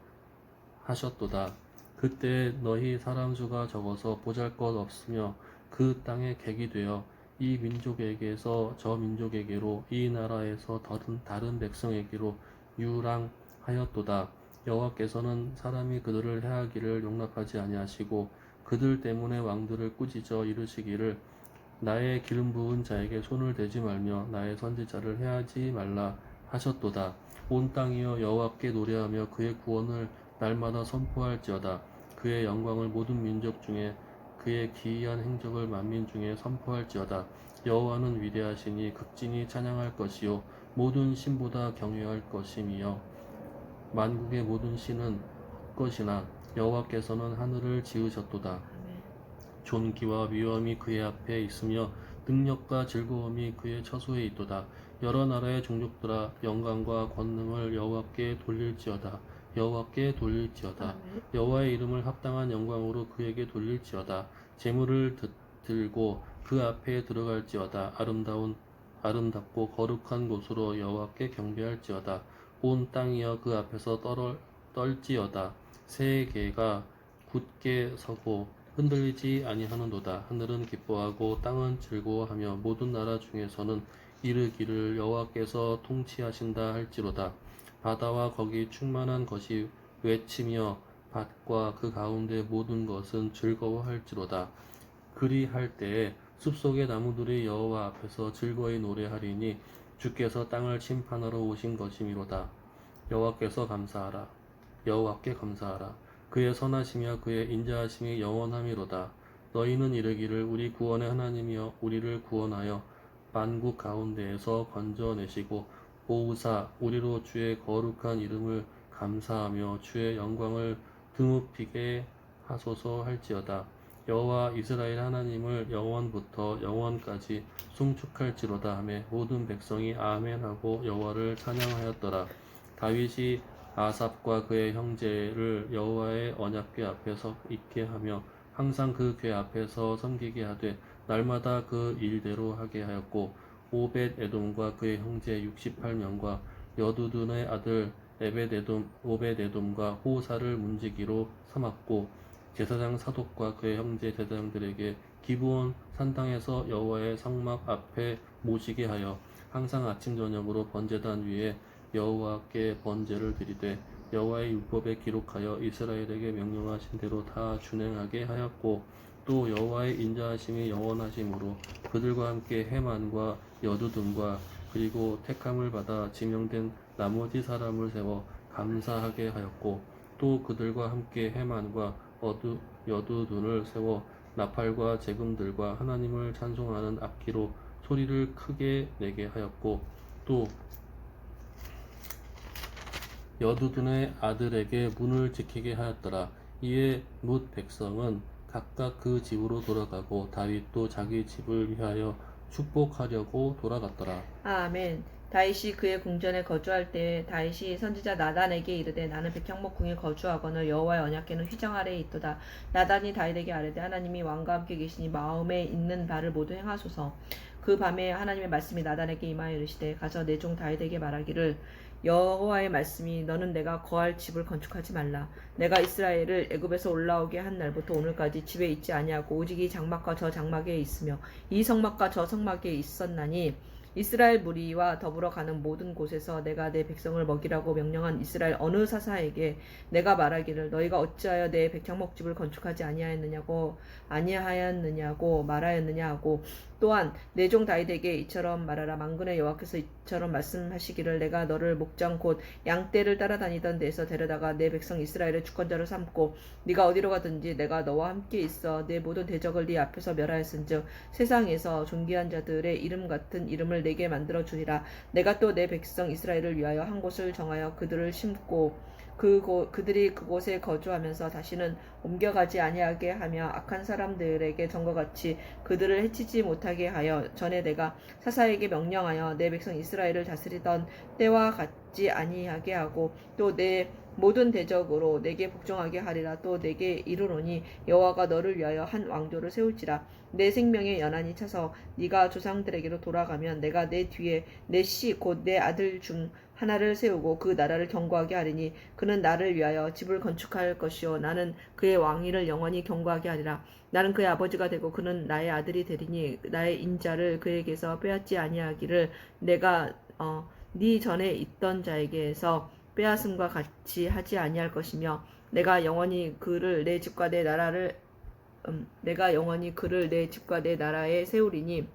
하셨도다. 그때 너희 사람 수가 적어서 보잘것 없으며 그 땅에 객이 되어 이 민족에게서 저 민족에게로 이 나라에서 다른 백성에게로 유랑하였도다. 여호와께서는 사람이 그들을 해하기를 용납하지 아니하시고 그들 때문에 왕들을 꾸짖어 이르시기를 나의 기름 부은 자에게 손을 대지 말며 나의 선지자를 해하지 말라 하셨도다. 온 땅이여 여호와께 노래하며 그의 구원을 날마다 선포할지어다. 그의 영광을 모든 민족 중에 그의 기이한 행적을 만민 중에 선포할지어다. 여호와는 위대하시니 극진히 찬양할 것이요 모든 신보다 경외할 것임이요 만국의 모든 신은 것이나 여호와께서는 하늘을 지으셨도다. 아멘. 존귀와 위엄이 그의 앞에 있으며 능력과 즐거움이 그의 처소에 있도다. 여러 나라의 종족들아 영광과 권능을 여호와께 돌릴지어다. 여호와께 돌릴지어다. 아멘. 여호와의 이름을 합당한 영광으로 그에게 돌릴지어다. 재물을 들고 그 앞에 들어갈지어다. 아름답고 거룩한 곳으로 여호와께 경배할지어다. 온 땅이여 그 앞에서 떨지어다. 새 개가 굳게 서고 흔들리지 아니하는도다. 하늘은 기뻐하고 땅은 즐거워하며 모든 나라 중에서는 이르기를 여호와께서 통치하신다 할지로다. 바다와 거기 충만한 것이 외치며 밭과 그 가운데 모든 것은 즐거워할지로다. 그리할 때에 숲속의 나무들이 여호와 앞에서 즐거이 노래하리니 주께서 땅을 심판하러 오신 것이미로다. 여호와께서 감사하라. 여호와께 감사하라. 그의 선하시며 그의 인자하심이 영원함이로다. 너희는 이르기를 우리 구원의 하나님이여 우리를 구원하여 만국 가운데에서 건져내시고 보우사 우리로 주의 거룩한 이름을 감사하며 주의 영광을 드높이게 하소서 할지어다. 여호와 이스라엘 하나님을 영원부터 영원까지 송축할지로다 하며 모든 백성이 아멘하고 여호와를 찬양하였더라. 다윗이 아삽과 그의 형제를 여호와의 언약궤 앞에서 있게 하며 항상 그 궤 앞에서 섬기게 하되 날마다 그 일대로 하게 하였고 오벳 에돔과 그의 형제 68명과 여두둔의 아들 오벳 에돔과 호사를 문지기로 삼았고 제사장 사독과 그의 형제 제사장들에게 기브온 산당에서 여호와의 성막 앞에 모시게 하여 항상 아침 저녁으로 번제단 위에 여호와께 번제를 드리되 여호와의 율법에 기록하여 이스라엘에게 명령하신 대로 다 준행하게 하였고 또 여호와의 인자하심이 영원하심으로 그들과 함께 해만과 여두둔과 그리고 택함을 받아 지명된 나머지 사람을 세워 감사하게 하였고 또 그들과 함께 해만과 여두둔을 세워 나팔과 제금들과 하나님을 찬송하는 악기로 소리를 크게 내게 하였고 또 여두둔의 아들에게 문을 지키게 하였더라. 이에 뭇 백성은 각각 그 집으로 돌아가고 다윗도 자기 집을 위하여 축복하려고 돌아갔더라. 아멘. 다윗이 그의 궁전에 거주할 때에 다윗이 선지자 나단에게 이르되 나는 백향목 궁에 거주하거늘 여호와의 언약궤는 휘장 아래에 있도다. 나단이 다윗에게 아뢰되 하나님이 왕과 함께 계시니 마음에 있는 바를 모두 행하소서. 그 밤에 하나님의 말씀이 나단에게 임하여 이르시되 가서 내 종 다윗에게 말하기를 여호와의 말씀이 너는 내가 거할 집을 건축하지 말라. 내가 이스라엘을 애굽에서 올라오게 한 날부터 오늘까지 집에 있지 아니하고 오직 이 장막과 저 장막에 있으며 이 성막과 저 성막에 있었나니 이스라엘 무리와 더불어 가는 모든 곳에서 내가 내 백성을 먹이라고 명령한 이스라엘 어느 사사에게 내가 말하기를 너희가 어찌하여 내 백향목집을 건축하지 아니하였느냐고 말하였느냐 하고 또한 내 종 다윗에게 이처럼 말하라. 만군의 여호와께서 이처럼 말씀하시기를 내가 너를 목장 곧 양떼를 따라다니던 데에서 데려다가 내 백성 이스라엘의 주권자로 삼고 네가 어디로 가든지 내가 너와 함께 있어 내 모든 대적을 네 앞에서 멸하였은즉 세상에서 존귀한 자들의 이름 같은 이름을 내게 만들어 주리라. 내가 또 내 백성 이스라엘을 위하여 한 곳을 정하여 그들을 심고 그들이 그곳에 거주하면서 다시는 옮겨가지 아니하게 하며 악한 사람들에게 전과 같이 그들을 해치지 못하게 하여 전에 내가 사사에게 명령하여 내 백성 이스라엘을 다스리던 때와 같지 아니하게 하고 또 내 모든 대적으로 내게 복종하게 하리라. 또 내게 이르노니 여호와가 너를 위하여 한 왕조를 세울지라. 내 생명의 연한이 차서 네가 조상들에게로 돌아가면 내가 내 뒤에 내 씨 곧 내 아들 중 하나를 세우고 그 나라를 견고하게 하리니 그는 나를 위하여 집을 건축할 것이요 나는 그의 왕위를 영원히 견고하게 하리라. 나는 그의 아버지가 되고 그는 나의 아들이 되리니 나의 인자를 그에게서 빼앗지 아니하기를 내가 네 전에 있던 자에게서 빼앗음과 같이 하지 아니할 것이며 내가 영원히 그를 내 집과 내 나라에 세우리니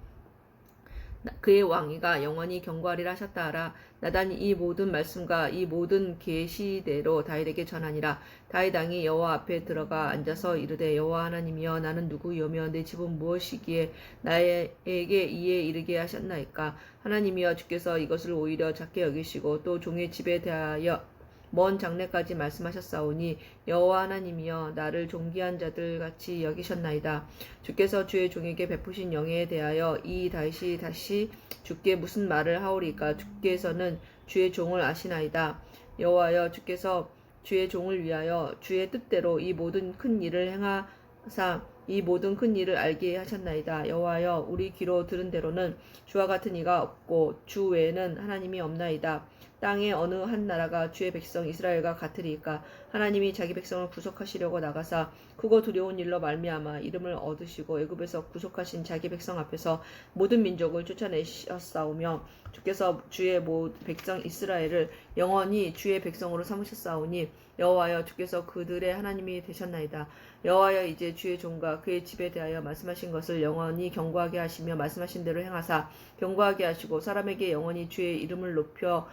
그의 왕위가 영원히 견고하리라 하셨다 하라. 나단이 이 모든 말씀과 이 모든 계시대로 다윗에게 전하니라. 다윗 왕이 여호와 앞에 들어가 앉아서 이르되 여호와 하나님이여 나는 누구이며 내 집은 무엇이기에 나에게 이에 이르게 하셨나이까. 하나님이여 주께서 이것을 오히려 작게 여기시고 또 종의 집에 대하여 먼 장래까지 말씀하셨사오니 여호와 하나님이여 나를 존귀한 자들 같이 여기셨나이다. 주께서 주의 종에게 베푸신 영예에 대하여 이 다윗이 다시 주께 무슨 말을 하오리까. 주께서는 주의 종을 아시나이다. 여호와여 주께서 주의 종을 위하여 주의 뜻대로 이 모든 큰 일을 행하사 이 모든 큰 일을 알게 하셨나이다. 여호와여 우리 귀로 들은 대로는 주와 같은 이가 없고 주 외에는 하나님이 없나이다. 땅의 어느 한 나라가 주의 백성 이스라엘과 같으리이까. 하나님이 자기 백성을 구속하시려고 나가사 크고 두려운 일로 말미암아 이름을 얻으시고 애굽에서 구속하신 자기 백성 앞에서 모든 민족을 쫓아내셨사오며 주께서 주의 백성 이스라엘을 영원히 주의 백성으로 삼으셨사오니 여호와여 주께서 그들의 하나님이 되셨나이다. 여호와여 이제 주의 종과 그의 집에 대하여 말씀하신 것을 영원히 견고하게 하시며 말씀하신 대로 행하사 견고하게 하시고 사람에게 영원히 주의 이름을 높여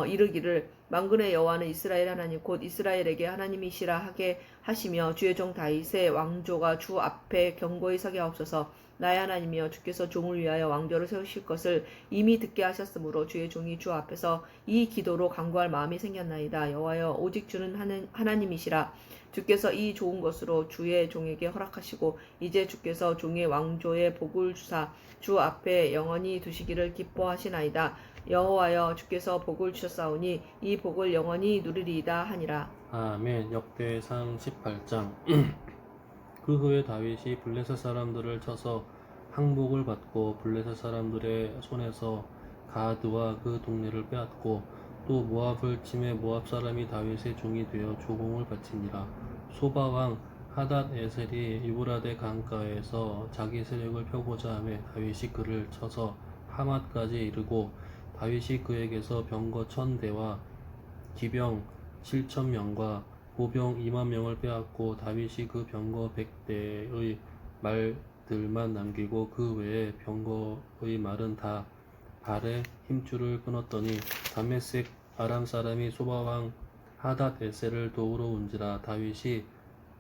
이르기를 만군의 여호와는 이스라엘 하나님 곧 이스라엘에게 하나님이시라 하게 하시며 주의 종 다윗의 왕조가 주 앞에 견고히 서게 하옵소서. 나의 하나님이여 주께서 종을 위하여 왕조를 세우실 것을 이미 듣게 하셨으므로 주의 종이 주 앞에서 이 기도로 간구할 마음이 생겼나이다. 여호와여 오직 주는 하나님이시라. 주께서 이 좋은 것으로 주의 종에게 허락하시고 이제 주께서 종의 왕조에 복을 주사 주 앞에 영원히 두시기를 기뻐하시나이다. 여호와여 주께서 복을 주셨사오니 이 복을 영원히 누리리이다 하니라. 아멘. 역대상 18장. 그 후에 다윗이 블레셋 사람들을 쳐서 항복을 받고 블레셋 사람들의 손에서 가드와 그 동네를 빼앗고 또 모압을 침해 모압 사람이 다윗의 종이 되어 조공을 바치니라. 소바 왕 하닷 에셀이 유브라데 강가에서 자기 세력을 펴고자 하매 다윗이 그를 쳐서 하맛까지 이르고 다윗이 그에게서 병거 1000대와 기병 7,000명과 보병 20,000명을 빼앗고 다윗이 그 병거 100대의 말들만 남기고 그 외에 병거의 말은 다 발에 힘줄을 끊었더니 다메섹 아람 사람이 소바왕 하닷 에셀을 도우러 온지라. 다윗이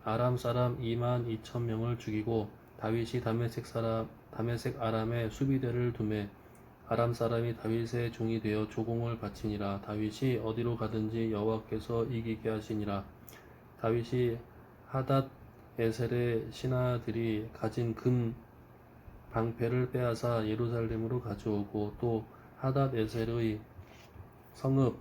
아람 사람 22,000명을 죽이고 다윗이 다메섹 아람에 수비대를 두매 아람 사람이 다윗의 종이 되어 조공을 바치니라. 다윗이 어디로 가든지 여호와께서 이기게 하시니라. 다윗이 하닷 에셀의 신하들이 가진 금 방패를 빼앗아 예루살렘으로 가져오고 또 하닷 에셀의 성읍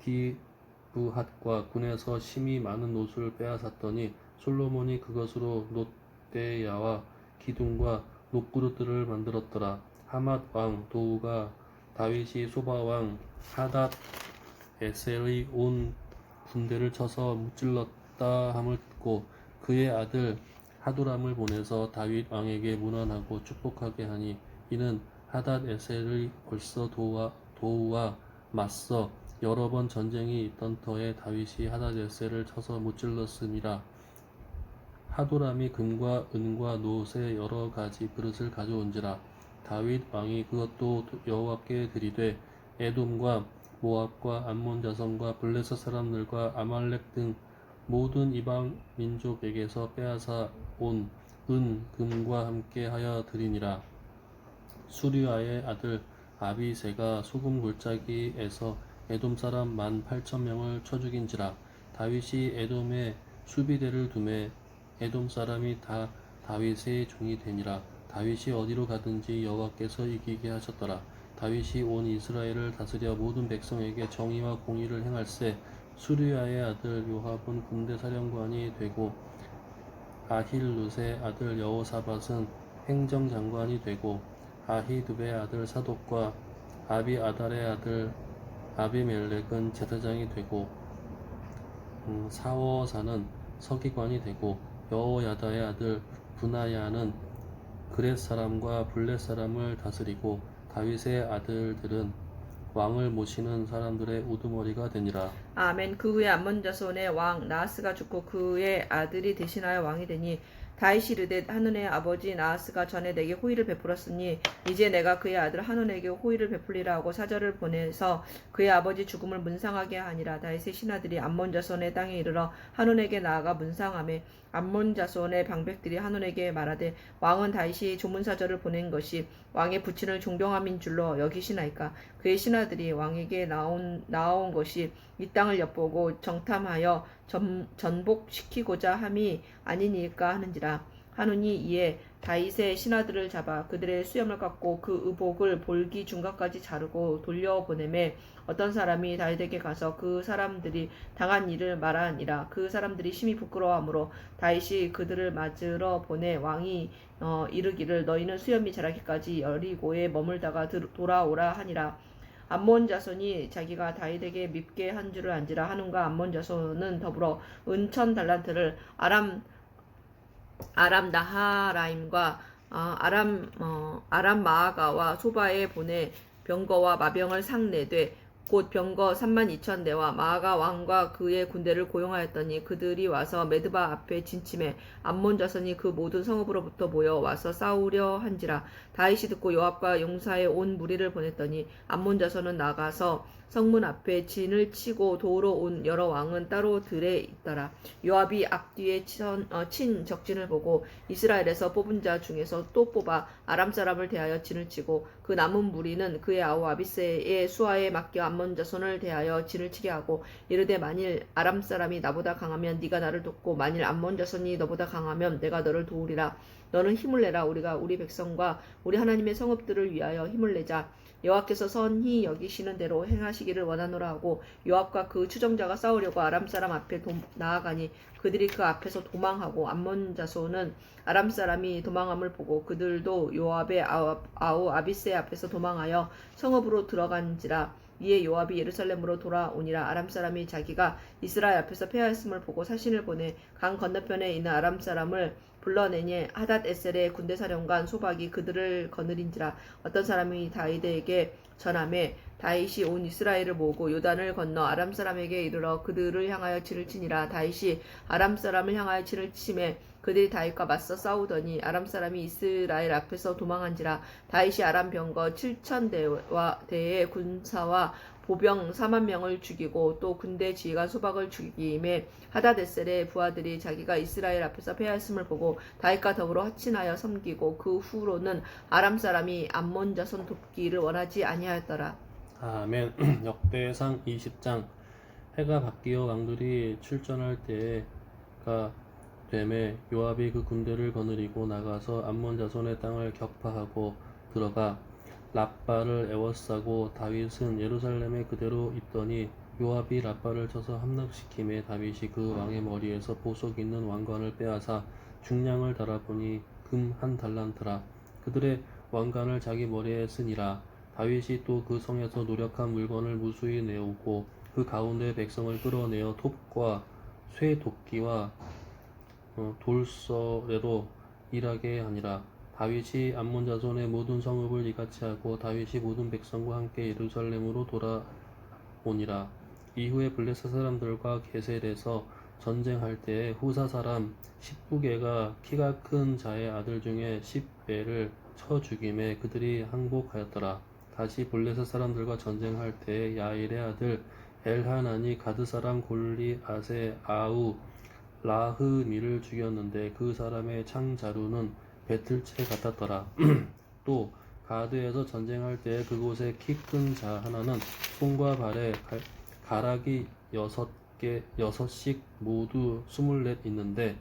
디브핫과 군에서 심히 많은 노수를 빼앗았더니 솔로몬이 그것으로 놋대야와 기둥과 녹그릇들을 만들었더라. 하맛 왕 도우가 다윗이 소바 왕 하닷 에셀의 온 군대를 쳐서 무찔렀다 함을 듣고 그의 아들 하도람을 보내서 다윗 왕에게 문안하고 축복하게 하니 이는 하닷 에셀의 벌써 도우와 맞서 여러 번 전쟁이 있던 터에 다윗이 하닷 에셀을 쳐서 무찔렀음이라. 하도람이 금과 은과 놋의 여러 가지 그릇을 가져온지라. 다윗 왕이 그것도 여호와께 드리되 에돔과 모압과 암몬 자손과 블레셋 사람들과 아말렉 등 모든 이방 민족에게서 빼앗아 온 은, 금과 함께 하여 드리니라. 수리아의 아들 아비새가 소금 골짜기에서 에돔 사람 18,000명을 쳐 죽인지라. 다윗이 에돔에 수비대를 두매 에돔 사람이 다 다윗의 종이 되니라. 다윗이 어디로 가든지 여호와께서 이기게 하셨더라. 다윗이 온 이스라엘을 다스려 모든 백성에게 정의와 공의를 행할세. 수르야의 아들 요압은 군대 사령관이 되고 아힐룻의 아들 여호사밧은 행정장관이 되고 아히두베의 아들 사독과 아비아달의 아들 아비멜렉은 제사장이 되고 사워사는 서기관이 되고 여호야다의 아들 분하야는 그렛 사람과 블렛 사람을 다스리고 다윗의 아들들은 왕을 모시는 사람들의 우두머리가 되니라. 아멘. 그 후에 암몬 자손의 왕 나하스가 죽고 그의 아들이 대신하여 왕이 되니 다윗이 이르되 한눈의 아버지 나하스가 전에 내게 호의를 베풀었으니 이제 내가 그의 아들 한눈에게 호의를 베풀리라 하고 사절을 보내서 그의 아버지 죽음을 문상하게 하니라. 다윗의 신하들이 암몬 자손의 땅에 이르러 한눈에게 나아가 문상하매 암몬 자손의 방백들이 한눈에게 말하되 왕은 다윗이 조문사절을 보낸 것이 왕의 부친을 존경함인 줄로 여기시나이까. 그의 신하들이 왕에게 나온 것이 이 땅을 엿보고 정탐하여 전복시키고자 함이 아니니까 하는지라. 한운이 이에 다윗의 신하들을 잡아 그들의 수염을 깎고 그 의복을 볼기 중간까지 자르고 돌려보내매 어떤 사람이 다윗에게 가서 그 사람들이 당한 일을 말하니라. 그 사람들이 심히 부끄러워하므로 다윗이 그들을 맞으러 보내 왕이 이르기를 너희는 수염이 자라기까지 여리고에 머물다가 돌아오라 하니라. 암몬 자손이 자기가 다윗에게 밉게 한 줄을 안지라. 한운과 암몬 자손은 더불어 은천 달란트를 아람 나하라임과 아람 마아가와 소바에 보내 병거와 마병을 상내되 곧 병거 32,000대와 마아가 왕과 그의 군대를 고용하였더니 그들이 와서 메드바 앞에 진침해 암몬 자손이 그 모든 성읍으로부터 모여 와서 싸우려 한지라. 다윗이 듣고 요압과 용사의 온 무리를 보냈더니 암몬 자손은 나가서 성문 앞에 진을 치고 도우러 온 여러 왕은 따로 들에 있더라. 요압이 앞뒤에 친 적진을 보고 이스라엘에서 뽑은 자 중에서 또 뽑아 아람 사람을 대하여 진을 치고 그 남은 무리는 그의 아우 아비새의 수하에 맡겨 암몬 자손을 대하여 진을 치게 하고 이르되 만일 아람 사람이 나보다 강하면 네가 나를 돕고 만일 암몬 자손이 너보다 강하면 내가 너를 도우리라. 너는 힘을 내라. 우리가 우리 백성과 우리 하나님의 성읍들을 위하여 힘을 내자. 여호와께서 선히 여기시는 대로 행하시기를 원하노라 하고 요압과 그 추정자가 싸우려고 아람 사람 앞에 나아가니 그들이 그 앞에서 도망하고 암몬 자손은 아람 사람이 도망함을 보고 그들도 요압의 아우 아비새 앞에서 도망하여 성읍으로 들어간지라. 이에 요압이 예루살렘으로 돌아오니라. 아람 사람이 자기가 이스라엘 앞에서 패하였음을 보고 사신을 보내 강 건너편에 있는 아람 사람을 불러내니 하닷 에셀의 군대 사령관 소박이 그들을 거느린지라. 어떤 사람이 다윗에게 전하매 다윗이 온 이스라엘을 모으고 요단을 건너 아람 사람에게 이르러 그들을 향하여 진을 치니라. 다윗이 아람 사람을 향하여 진을 치매 그들이 다윗과 맞서 싸우더니 아람 사람이 이스라엘 앞에서 도망한지라. 다윗이 아람 병거 7,000대의 군사와 보병 40,000명을 죽이고 또 군대 지휘관 소박을 죽임에 하다데셀의 부하들이 자기가 이스라엘 앞에서 패하였음을 보고 다윗과 더불어 화친하여 섬기고 그 후로는 아람 사람이 암몬 자손 돕기를 원하지 아니하였더라. 아멘. 역대상 20장. 해가 바뀌어 왕들이 출전할 때가 되매 요압이 그 군대를 거느리고 나가서 암몬 자손의 땅을 격파하고 들어가 랍바를 에워싸고 다윗은 예루살렘에 그대로 있더니 요압이 랍바를 쳐서 함락시킴에 다윗이 그 왕의 머리에서 보석 있는 왕관을 빼앗아 중량을 달아보니 금 1달란트라. 그들의 왕관을 자기 머리에 쓰니라. 다윗이 또 그 성에서 노력한 물건을 무수히 내오고 그 가운데 백성을 끌어내어 톱과 쇠도끼와 돌서래로 일하게 하니라. 다윗이 암몬 자손의 모든 성읍을 이같이 하고 다윗이 모든 백성과 함께 예루살렘으로 돌아오니라. 이후에 블레셋 사람들과 게셀에서 전쟁할 때에 후사 사람 19개가 키가 큰 자의 아들 중에 10배를 쳐 죽임에 그들이 항복하였더라. 다시 블레셋 사람들과 전쟁할 때에 야일의 아들 엘하난이 가드 사람 골리앗의 아우 라흐미를 죽였는데 그 사람의 창자루는 배틀채 같았더라. 또 가드에서 전쟁할 때에 그곳에 키 큰 자 하나는 손과 발에 가락이 6씩 모두 24 있는데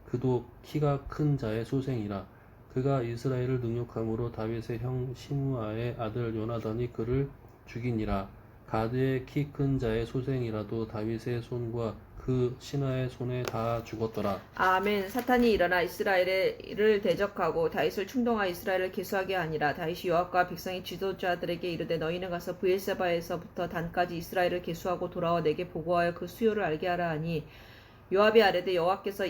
그도 키가 큰 자의 소생이라. 그가 이스라엘을 능욕함으로 다윗의 형 시므아의 아들 요나단이 그를 죽이니라. 가드의 키 큰 자의 소생이라도 다윗의 손과 그 신하의 손에 다 죽었더라. 아멘. 사탄이 일어나 이스라엘을 대적하고 다윗을 충동하여 이스라엘을 계수하게 하니라. 다윗이 요압과 백성의 지도자들에게 이르되 너희는 가서 브엘세바에서부터 단까지 이스라엘을 계수하고 돌아와 내게 보고하여 그 수요를 알게 하라 하니 요압이 아뢰되 여호와께서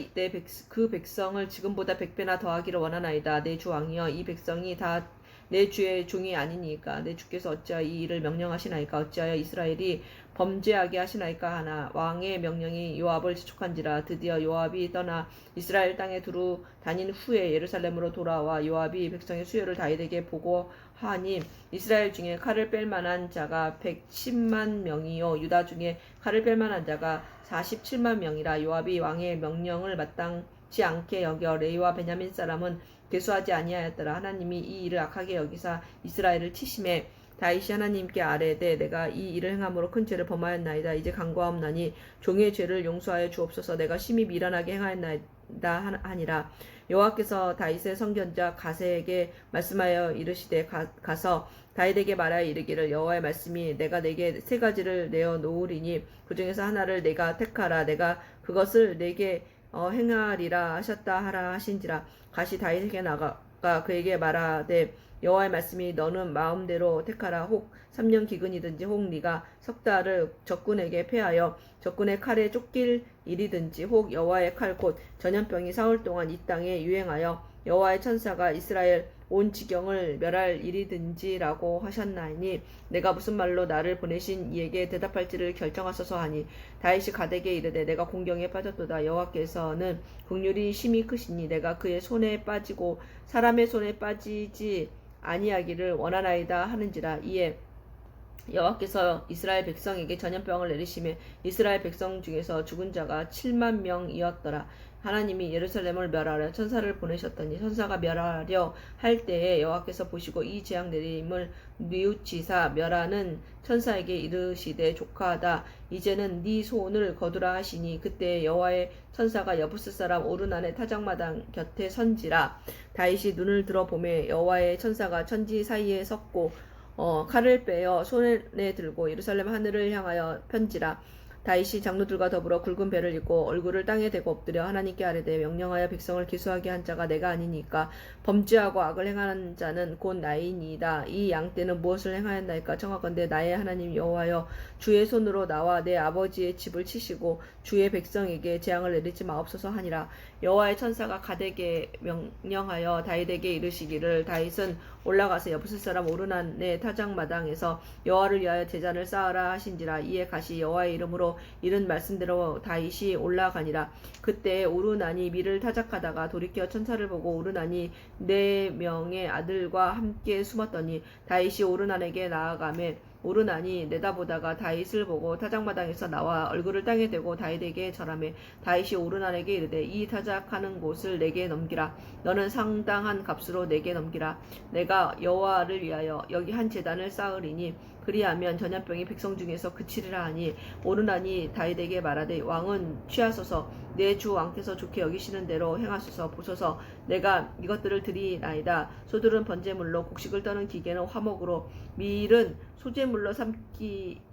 그 백성을 지금보다 100배나 더하기를 원하나이다. 내 주 왕이여 이 백성이 다 내 주의 종이 아니니까 내 주께서 어찌하여 이 일을 명령하시나이까 어찌하여 이스라엘이 범죄하게 하시나이까 하나 왕의 명령이 요압을 재촉한지라. 드디어 요압이 떠나 이스라엘 땅에 두루 다닌 후에 예루살렘으로 돌아와 요압이 백성의 수요를 다윗에게 보고하니 이스라엘 중에 칼을 뺄 만한 자가 110만 명이요 유다 중에 칼을 뺄 만한 자가 47만 명이라. 요압이 왕의 명령을 마땅치 않게 여겨 레위와 베냐민 사람은 계수하지 아니하였더라. 하나님이 이 일을 악하게 여기사 이스라엘을 치심해 다윗이 하나님께 아뢰되 내가 이 일을 행함으로 큰 죄를 범하였나이다. 이제 간구하옵나니 종의 죄를 용서하여 주옵소서. 내가 심히 미련하게 행하였나이다 하니라. 여호와께서 다윗의 선견자 가세에게 말씀하여 이르시되 가서 다윗에게 말하여 이르기를 여호와의 말씀이 내가 내게 3가지를 내어 놓으리니 그 중에서 하나를 내가 택하라. 내가 그것을 내게 행하리라 하셨다 하라 하신지라. 가시 다윗에게 나가 그에게 말하되 여호와의 말씀이 너는 마음대로 택하라. 혹 3년 기근이든지 혹 네가 석 달을 적군에게 패하여 적군의 칼에 쫓길 일이든지 혹 여호와의 칼 곧 전염병이 사흘 동안 이 땅에 유행하여 여호와의 천사가 이스라엘 온 지경을 멸할 일이든지라고 하셨나니 내가 무슨 말로 나를 보내신 이에게 대답할지를 결정하소서 하니 다윗이 가데게 이르되 내가 공경에 빠졌도다. 여호와께서는 긍휼이 심히 크시니 내가 그의 손에 빠지고 사람의 손에 빠지지 아니하기를 원하나이다 하는지라. 이에 여호와께서 이스라엘 백성에게 전염병을 내리시매 이스라엘 백성 중에서 죽은 자가 7만 명이었더라. 하나님이 예루살렘을 멸하려 천사를 보내셨더니 천사가 멸하려 할 때에 여호와께서 보시고 이 재앙 내림을 뉘우치사 멸하는 천사에게 이르시되 조카하다. 이제는 네 손을 거두라 하시니 그때 여호와의 천사가 여부스 사람 오르난의 타작마당 곁에 선지라. 다윗이 눈을 들어 보매 여호와의 천사가 천지 사이에 섰고 칼을 빼어 손에 들고 예루살렘 하늘을 향하여 편지라. 다윗이 장로들과 더불어 굵은 배를 입고 얼굴을 땅에 대고 엎드려 하나님께 아뢰되 명령하여 백성을 기수하게 한 자가 내가 아니니까 범죄하고 악을 행하는 자는 곧 나이니이다. 이 양떼는 무엇을 행하였나이까 청하건대 나의 하나님 여호와여 주의 손으로 나와 내 아버지의 집을 치시고 주의 백성에게 재앙을 내리지 마옵소서 하니라. 여호와의 천사가 가데게 명령하여 다윗에게 이르시기를 다윗은 올라가서 여부스 사람 오르난의 타작마당에서 여호와를 위하여 제단을 쌓으라 하신지라. 이에 가시 여호와의 이름으로 이른 말씀대로 다윗이 올라가니라. 그때 오르난이 밀을 타작하다가 돌이켜 천사를 보고 오르난이 4명의 아들과 함께 숨었더니 다윗이 오르난에게 나아가매 오르난이 내다보다가 다윗을 보고 타작마당에서 나와 얼굴을 땅에 대고 다윗에게 절하매 다윗이 오르난에게 이르되 이 타작하는 곳을 내게 넘기라. 너는 상당한 값으로 내게 넘기라. 내가 여호와를 위하여 여기 한 제단을 쌓으리니 그리하면 전염병이 백성 중에서 그치리라 하니 오르난이 다윗에게 말하되 왕은 취하소서 내 주 왕께서 좋게 여기시는 대로 행하소서. 보소서 내가 이것들을 드리나이다. 소들은 번제물로 곡식을 떠는 기계는 화목으로 밀은 소제물로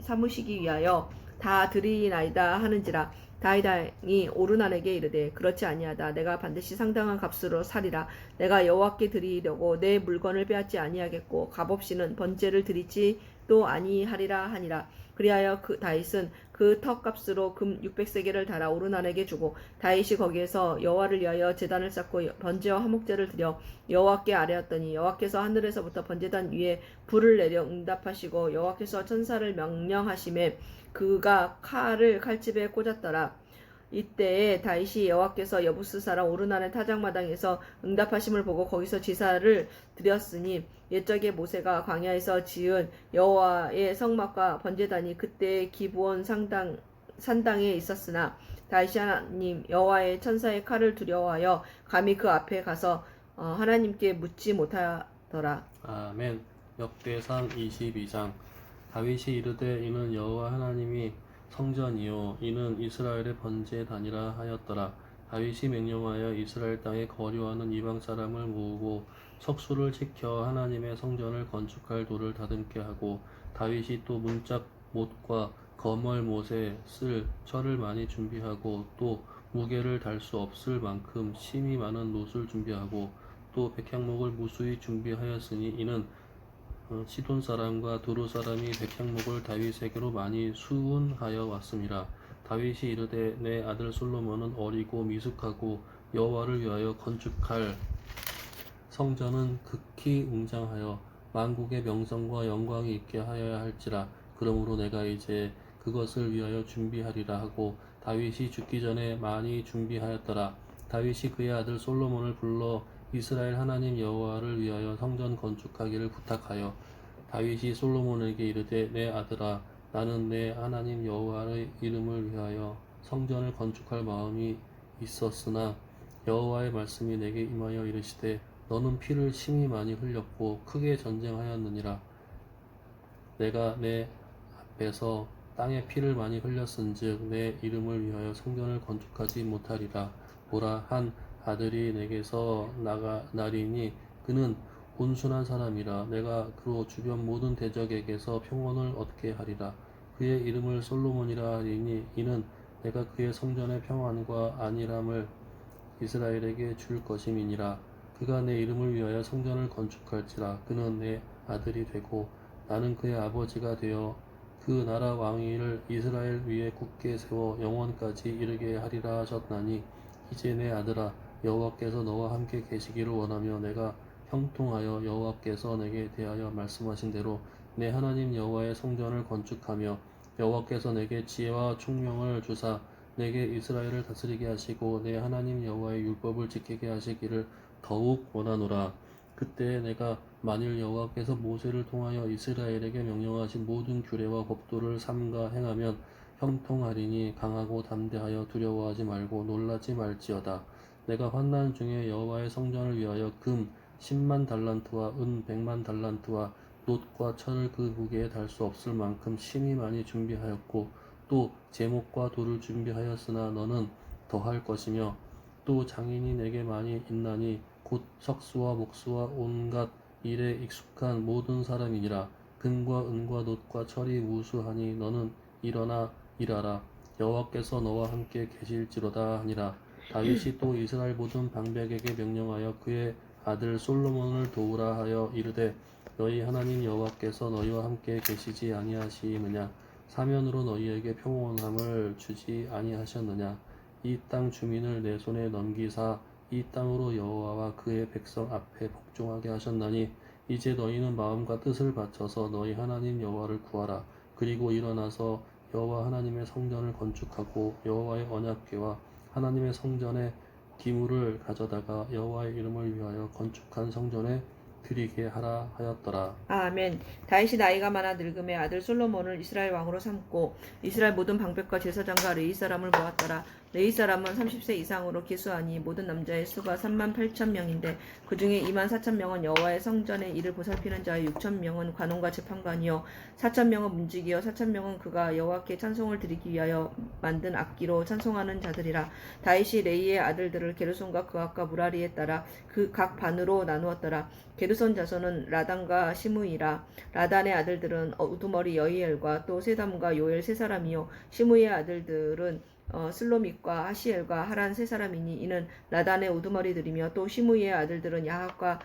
삼으시기 위하여 다 드리나이다 하는지라. 다윗이 오르난에게 이르되 그렇지 아니하다. 내가 반드시 상당한 값으로 사리라. 내가 여호와께 드리려고 내 물건을 빼앗지 아니하겠고 값없이는 번제를 드리지 또 아니하리라 하니라. 그리하여 다윗은 그 턱값으로 금 600세겔을 달아 오르난에게 주고 다윗이 거기에서 여호와를 위하여 제단을 쌓고 번제와 화목제를 드려 여호와께 아뢰었더니 여호와께서 하늘에서부터 번제단 위에 불을 내려 응답하시고 여호와께서 천사를 명령하심에 그가 칼을 칼집에 꽂았더라. 이때에 다윗이 여호와께서 여부스 사람 오르난의 타작마당에서 응답하심을 보고 거기서 제사를 드렸으니 옛적에 모세가 광야에서 지은 여호와의 성막과 번제단이 그때 기브온 산당에 있었으나 다윗이 하나님 여호와의 천사의 칼을 두려워하여 감히 그 앞에 가서 하나님께 묻지 못하였더라. 하였더라. 아멘. 역대상 22장. 다윗이 이르되 이는 여호와 하나님이 성전이요 이는 이스라엘의 번제단이라 하였더라. 다윗이 명령하여 이스라엘 땅에 거류하는 이방 사람을 모으고 석수를 지켜 하나님의 성전을 건축할 돌을 다듬게 하고, 다윗이 또 문짝 못과 거멀 못에 쓸 철을 많이 준비하고, 또 무게를 달 수 없을 만큼 심이 많은 놋을 준비하고, 또 백향목을 무수히 준비하였으니 이는 시돈 사람과 두루 사람이 백향목을 다윗에게로 많이 수운하여 왔음이라. 다윗이 이르되 내 아들 솔로몬은 어리고 미숙하고 여호와를 위하여 건축할 성전은 극히 웅장하여 만국의 명성과 영광이 있게 하여야 할지라. 그러므로 내가 이제 그것을 위하여 준비하리라 하고 다윗이 죽기 전에 많이 준비하였더라. 다윗이 그의 아들 솔로몬을 불러 이스라엘 하나님 여호와를 위하여 성전 건축하기를 부탁하여, 다윗이 솔로몬에게 이르되 내 아들아, 나는 내 하나님 여호와의 이름을 위하여 성전을 건축할 마음이 있었으나 여호와의 말씀이 내게 임하여 이르시되 너는 피를 심히 많이 흘렸고 크게 전쟁하였느니라. 내가 내 앞에서 땅에 피를 많이 흘렸은즉 내 이름을 위하여 성전을 건축하지 못하리라. 보라, 한 아들이 내게서 나리니 그는 온순한 사람이라. 내가 그로 주변 모든 대적에게서 평온을 얻게 하리라. 그의 이름을 솔로몬이라 하리니 이는 내가 그의 성전의 평안과 안일함을 이스라엘에게 줄 것임이니라. 그가 내 이름을 위하여 성전을 건축할지라. 그는 내 아들이 되고 나는 그의 아버지가 되어 그 나라 왕위를 이스라엘 위에 굳게 세워 영원까지 이르게 하리라 하셨나니, 이제 내 아들아, 여호와께서 너와 함께 계시기를 원하며 내가 형통하여 여호와께서 내게 대하여 말씀하신 대로 내 하나님 여호와의 성전을 건축하며, 여호와께서 내게 지혜와 총명을 주사 내게 이스라엘을 다스리게 하시고 내 하나님 여호와의 율법을 지키게 하시기를 더욱 원하노라. 그때 내가 만일 여호와께서 모세를 통하여 이스라엘에게 명령하신 모든 규례와 법도를 삼가 행하면 형통하리니 강하고 담대하여 두려워하지 말고 놀라지 말지어다. 내가 환난 중에 여호와의 성전을 위하여 금 10만 달란트와 은 100만 달란트와 놋과 철을 그 무게에 달 수 없을 만큼 심히 많이 준비하였고, 또 제목과 돌을 준비하였으나 너는 더할 것이며, 또 장인이 내게 많이 있나니 곧 석수와 목수와 온갖 일에 익숙한 모든 사람이니라. 금과 은과 놋과 철이 무수하니 너는 일어나 일하라. 여호와께서 너와 함께 계실지로다 하니라. 다윗이 또 이스라엘 모든 방백에게 명령하여 그의 아들 솔로몬을 도우라 하여 이르되 너희 하나님 여호와께서 너희와 함께 계시지 아니하시느냐? 사면으로 너희에게 평온함을 주지 아니하셨느냐? 이 땅 주민을 내 손에 넘기사 이 땅으로 여호와와 그의 백성 앞에 복종하게 하셨나니, 이제 너희는 마음과 뜻을 바쳐서 너희 하나님 여호와를 구하라. 그리고 일어나서 여호와 하나님의 성전을 건축하고 여호와의 언약궤와 하나님의 성전의 기물을 가져다가 여호와의 이름을 위하여 건축한 성전에 드리게 하라 하였더라. 아멘. 다윗이 나이가 많아 늙음에 아들 솔로몬을 이스라엘 왕으로 삼고 이스라엘 모든 방백과 제사장과 레위 사람을 모았더라. 레위 사람은 30세 이상으로 계수하니 모든 남자의 수가 38,000명인데 그 중에 24,000명은 여호와의 성전의 일을 보살피는 자여 6,000명은 관원과 재판관이요 4,000명은 문지기요 4,000명은 그가 여호와께 찬송을 드리기 위하여 만든 악기로 찬송하는 자들이라. 다윗이 레위의 아들들을 게르손과 그앗과 무라리에 따라 그 각 반으로 나누었더라. 게르손 자손은 라단과 시므이라. 라단의 아들들은 우두머리 여이엘과 또 세담과 요엘 세 사람이요 시므이의 아들들은 슬로밋과 하시엘과 하란 세 사람이니 이는 라단의 우두머리들이며, 또 시므이의 아들들은 야합과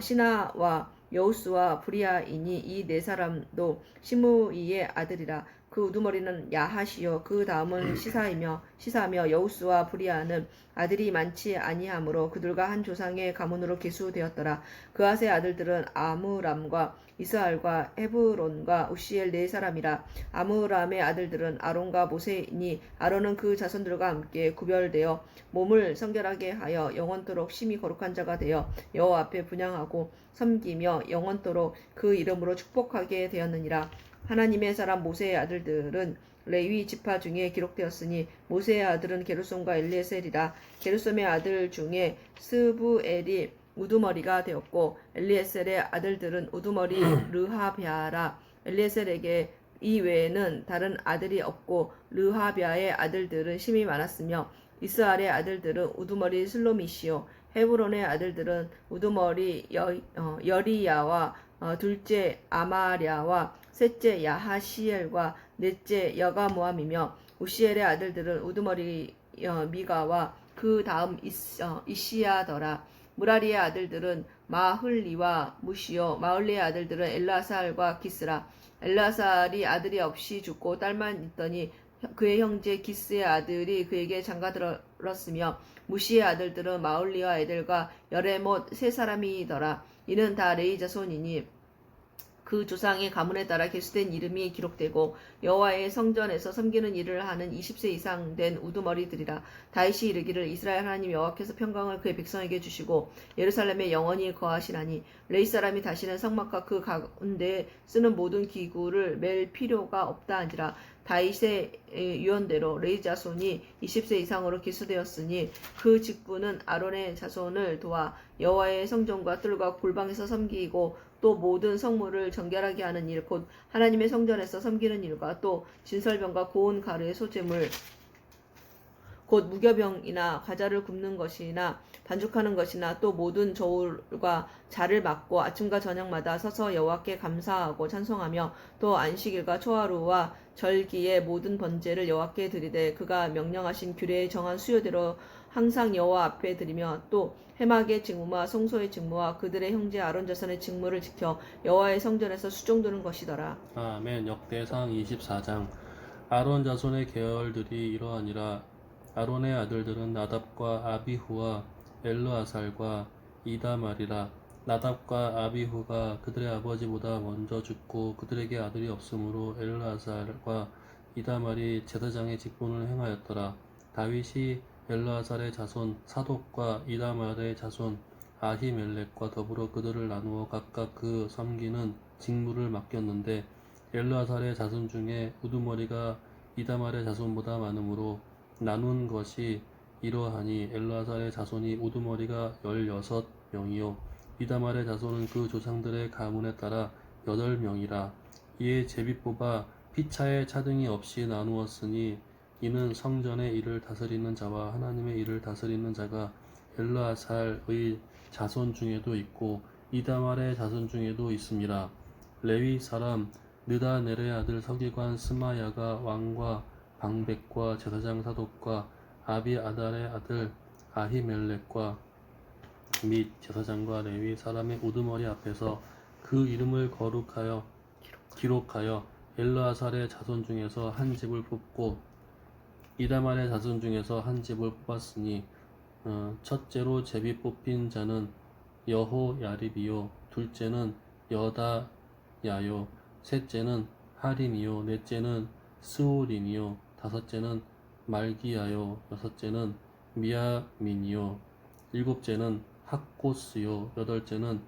시나와 여우스와 브리아이니 이 네 사람도 시므이의 아들이라. 그 우두머리는 야하시요 그 다음은 시사하며 여우스와 브리아는 아들이 많지 아니하므로 그들과 한 조상의 가문으로 계수되었더라. 그앗의 아들들은 아므람과 이스할과 헤브론과 우시엘 네 사람이라. 아므람의 아들들은 아론과 모세이니 아론은 그 자손들과 함께 구별되어 몸을 성결하게 하여 영원토록 심히 거룩한 자가 되어 여호와 앞에 분향하고 섬기며 영원토록 그 이름으로 축복하게 되었느니라. 하나님의 사람 모세의 아들들은 레위 지파 중에 기록되었으니 모세의 아들은 게르손과 엘리에셀이라. 게르솜의 아들 중에 스부엘이 우두머리가 되었고 엘리에셀의 아들들은 우두머리 르하비아라. 엘리에셀에게 이 외에는 다른 아들이 없고 르하비아의 아들들은 심이 많았으며 이스할의 아들들은 우두머리 슬로미시요 헤브론의 아들들은 우두머리 여리야와 둘째 아마랴와 셋째 야하시엘과 넷째 여가모함이며 우시엘의 아들들은 우두머리 미가와 그 다음 이시야더라. 무라리의 아들들은 마흘리와 무시요 마흘리의 아들들은 엘라살과 기스라. 엘라살이 아들이 없이 죽고 딸만 있더니 그의 형제 기스의 아들이 그에게 장가들었으며 무시의 아들들은 마흘리와 에델과 여레못 세 사람이더라. 이는 다 레위 자손이니 그 조상의 가문에 따라 계수된 이름이 기록되고 여호와의 성전에서 섬기는 일을 하는 20세 이상 된 우두머리들이라. 다윗이 이르기를 이스라엘 하나님 여호와께서 평강을 그의 백성에게 주시고 예루살렘에 영원히 거하시나니 레위 사람이 다시는 성막과 그 가운데 쓰는 모든 기구를 맬 필요가 없다 한지라. 다윗의 유언대로 레위 자손이 20세 이상으로 기수되었으니 그 직분은 아론의 자손을 도와 여호와의 성전과 뜰과 골방에서 섬기고 또 모든 성물을 정결하게 하는 일, 곧 하나님의 성전에서 섬기는 일과 또 진설병과 고운 가루의 소재물, 곧 무교병이나 과자를 굽는 것이나 반죽하는 것이나 또 모든 저울과 자를 막고 아침과 저녁마다 서서 여호와께 감사하고 찬송하며 또 안식일과 초하루와 절기의 모든 번제를 여호와께 드리되 그가 명령하신 규례에 정한 수요대로 항상 여호와 앞에 드리며 또 해막의 직무와 성소의 직무와 그들의 형제 아론 자손의 직무를 지켜 여호와의 성전에서 수종드는 것이더라. 아멘. 역대상 24장. 아론 자손의 계열들이 이러하니라. 아론의 아들들은 나답과 아비후와 엘르아살과 이다말이라. 나답과 아비후가 그들의 아버지보다 먼저 죽고 그들에게 아들이 없으므로 엘르아살과 이다말이 제사장의 직분을 행하였더라. 다윗이 엘르아살의 자손 사독과 이다말의 자손 아히멜렉과 더불어 그들을 나누어 각각 그 섬기는 직무를 맡겼는데 엘르아살의 자손 중에 우두머리가 이다말의 자손보다 많으므로 나눈 것이 이러하니 엘르아살의 자손이 우두머리가 16명이요 이다말의 자손은 그 조상들의 가문에 따라 8명이라. 이에 제비 뽑아 피차에 차등이 없이 나누었으니 이는 성전의 일을 다스리는 자와 하나님의 일을 다스리는 자가 엘르아살의 자손 중에도 있고 이다말의 자손 중에도 있음이라. 레위 사람 느다넬의 아들 서기관 스마야가 왕과 방백과 제사장 사독과 아비아달의 아들 아히멜렉과 및 제사장과 레위 사람의 우두머리 앞에서 그 이름을 거룩하여 기록하여 엘르아살의 자손 중에서 한 집을 뽑고 이다말의 자손 중에서 한 집을 뽑았으니 첫째로 제비 뽑힌 자는 여호야립이요 둘째는 여다야요 셋째는 하림이요 넷째는 스오림이요 다섯째는 말기야요 여섯째는 미야민이요 일곱째는 학고스요 여덟째는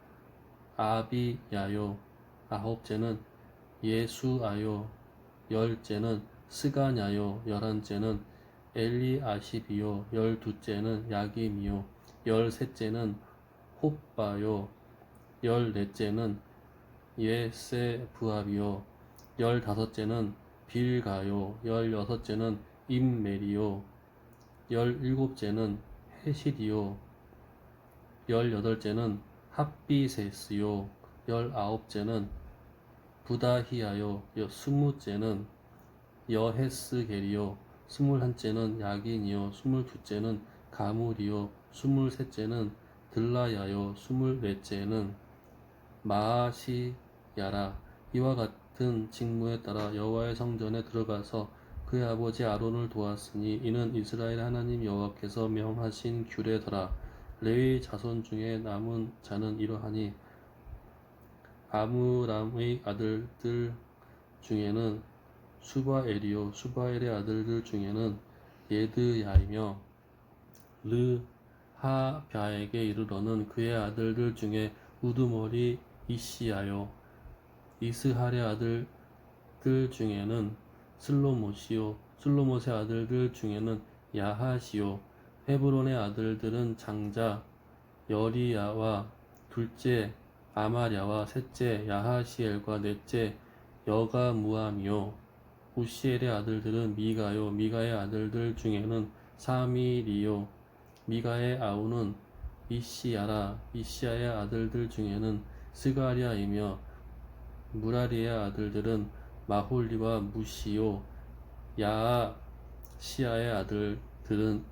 아비야요 아홉째는 예수아요 열째는 스가냐요 열한째는 엘리아십이요 열두째는 야김이요 열셋째는 홉바요 열넷째는 예세부압이요 열다섯째는 빌가요 열여섯째는 임메리요 열일곱째는 헤실이요 열여덟째는 합비세스요 열아홉째는 부다히야요 스무째는 여헤스겔이요 스물한째는 야긴이요 스물두째는 가물이요 스물셋째는 들라야요 스물넷째는 마아시야라. 이와 같은 직무에 따라 여호와의 성전에 들어가서 그의 아버지 아론을 도왔으니 이는 이스라엘 하나님 여호와께서 명하신 규례더라. 레위 자손 중에 남은 자는 이러하니 아므람의 아들들 중에는 수바엘이요 수바엘의 아들들 중에는 예드야이며 르하뱤에게 이르러는 그의 아들들 중에 우두머리 이시야요 이스할의 아들들 중에는 슬로못이요 슬로못의 아들들 중에는 야하시요 헤브론의 아들들은 장자 여리야와 둘째 아마랴와 셋째 야하시엘과 넷째 여가무함이요. 우시엘의 아들들은 미가요. 미가의 아들들 중에는 사미리요. 미가의 아우는 이시야라. 이시야의 아들들 중에는 스가랴이며 무라리의 아들들은 마홀리와 무시요. 야시야의 아들들은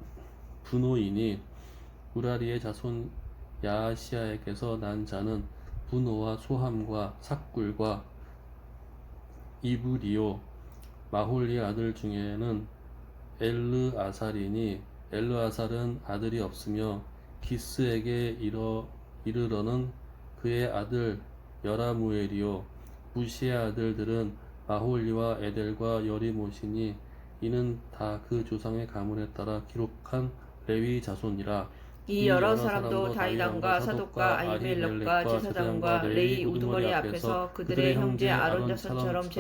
분노이니 무라리의 자손 야시야에게서 난 자는 분노와 소함과 삭굴과 이브리요. 마홀리의 아들 중에는 엘르아살이니 엘르아살은 아들이 없으며 기스에게 이르러는 그의 아들 여라무엘이요. 무시의 아들들은 마홀리와 에델과 여리못이니 이는 다 그 조상의 가문에 따라 기록한 레위 자손이라. 이 여러 사람도 다이단과 사독과 아히멜렉과 제사장과 레위 우두머리 앞에서 그들의 형제 아론 자손처럼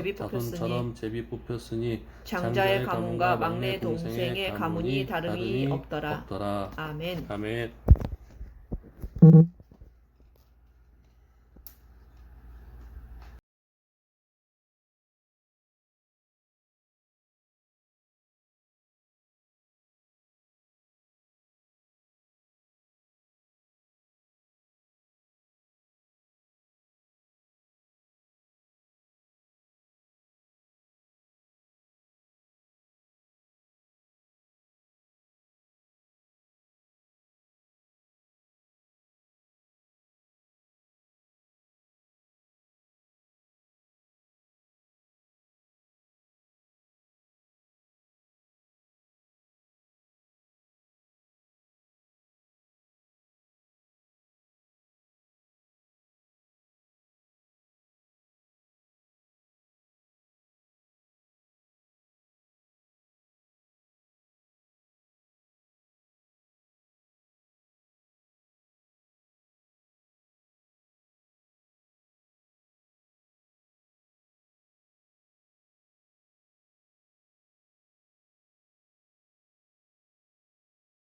제비 뽑혔으니 장자의 가문과 막내 동생의 가문이 다름이 없더라. 아멘. 아멘.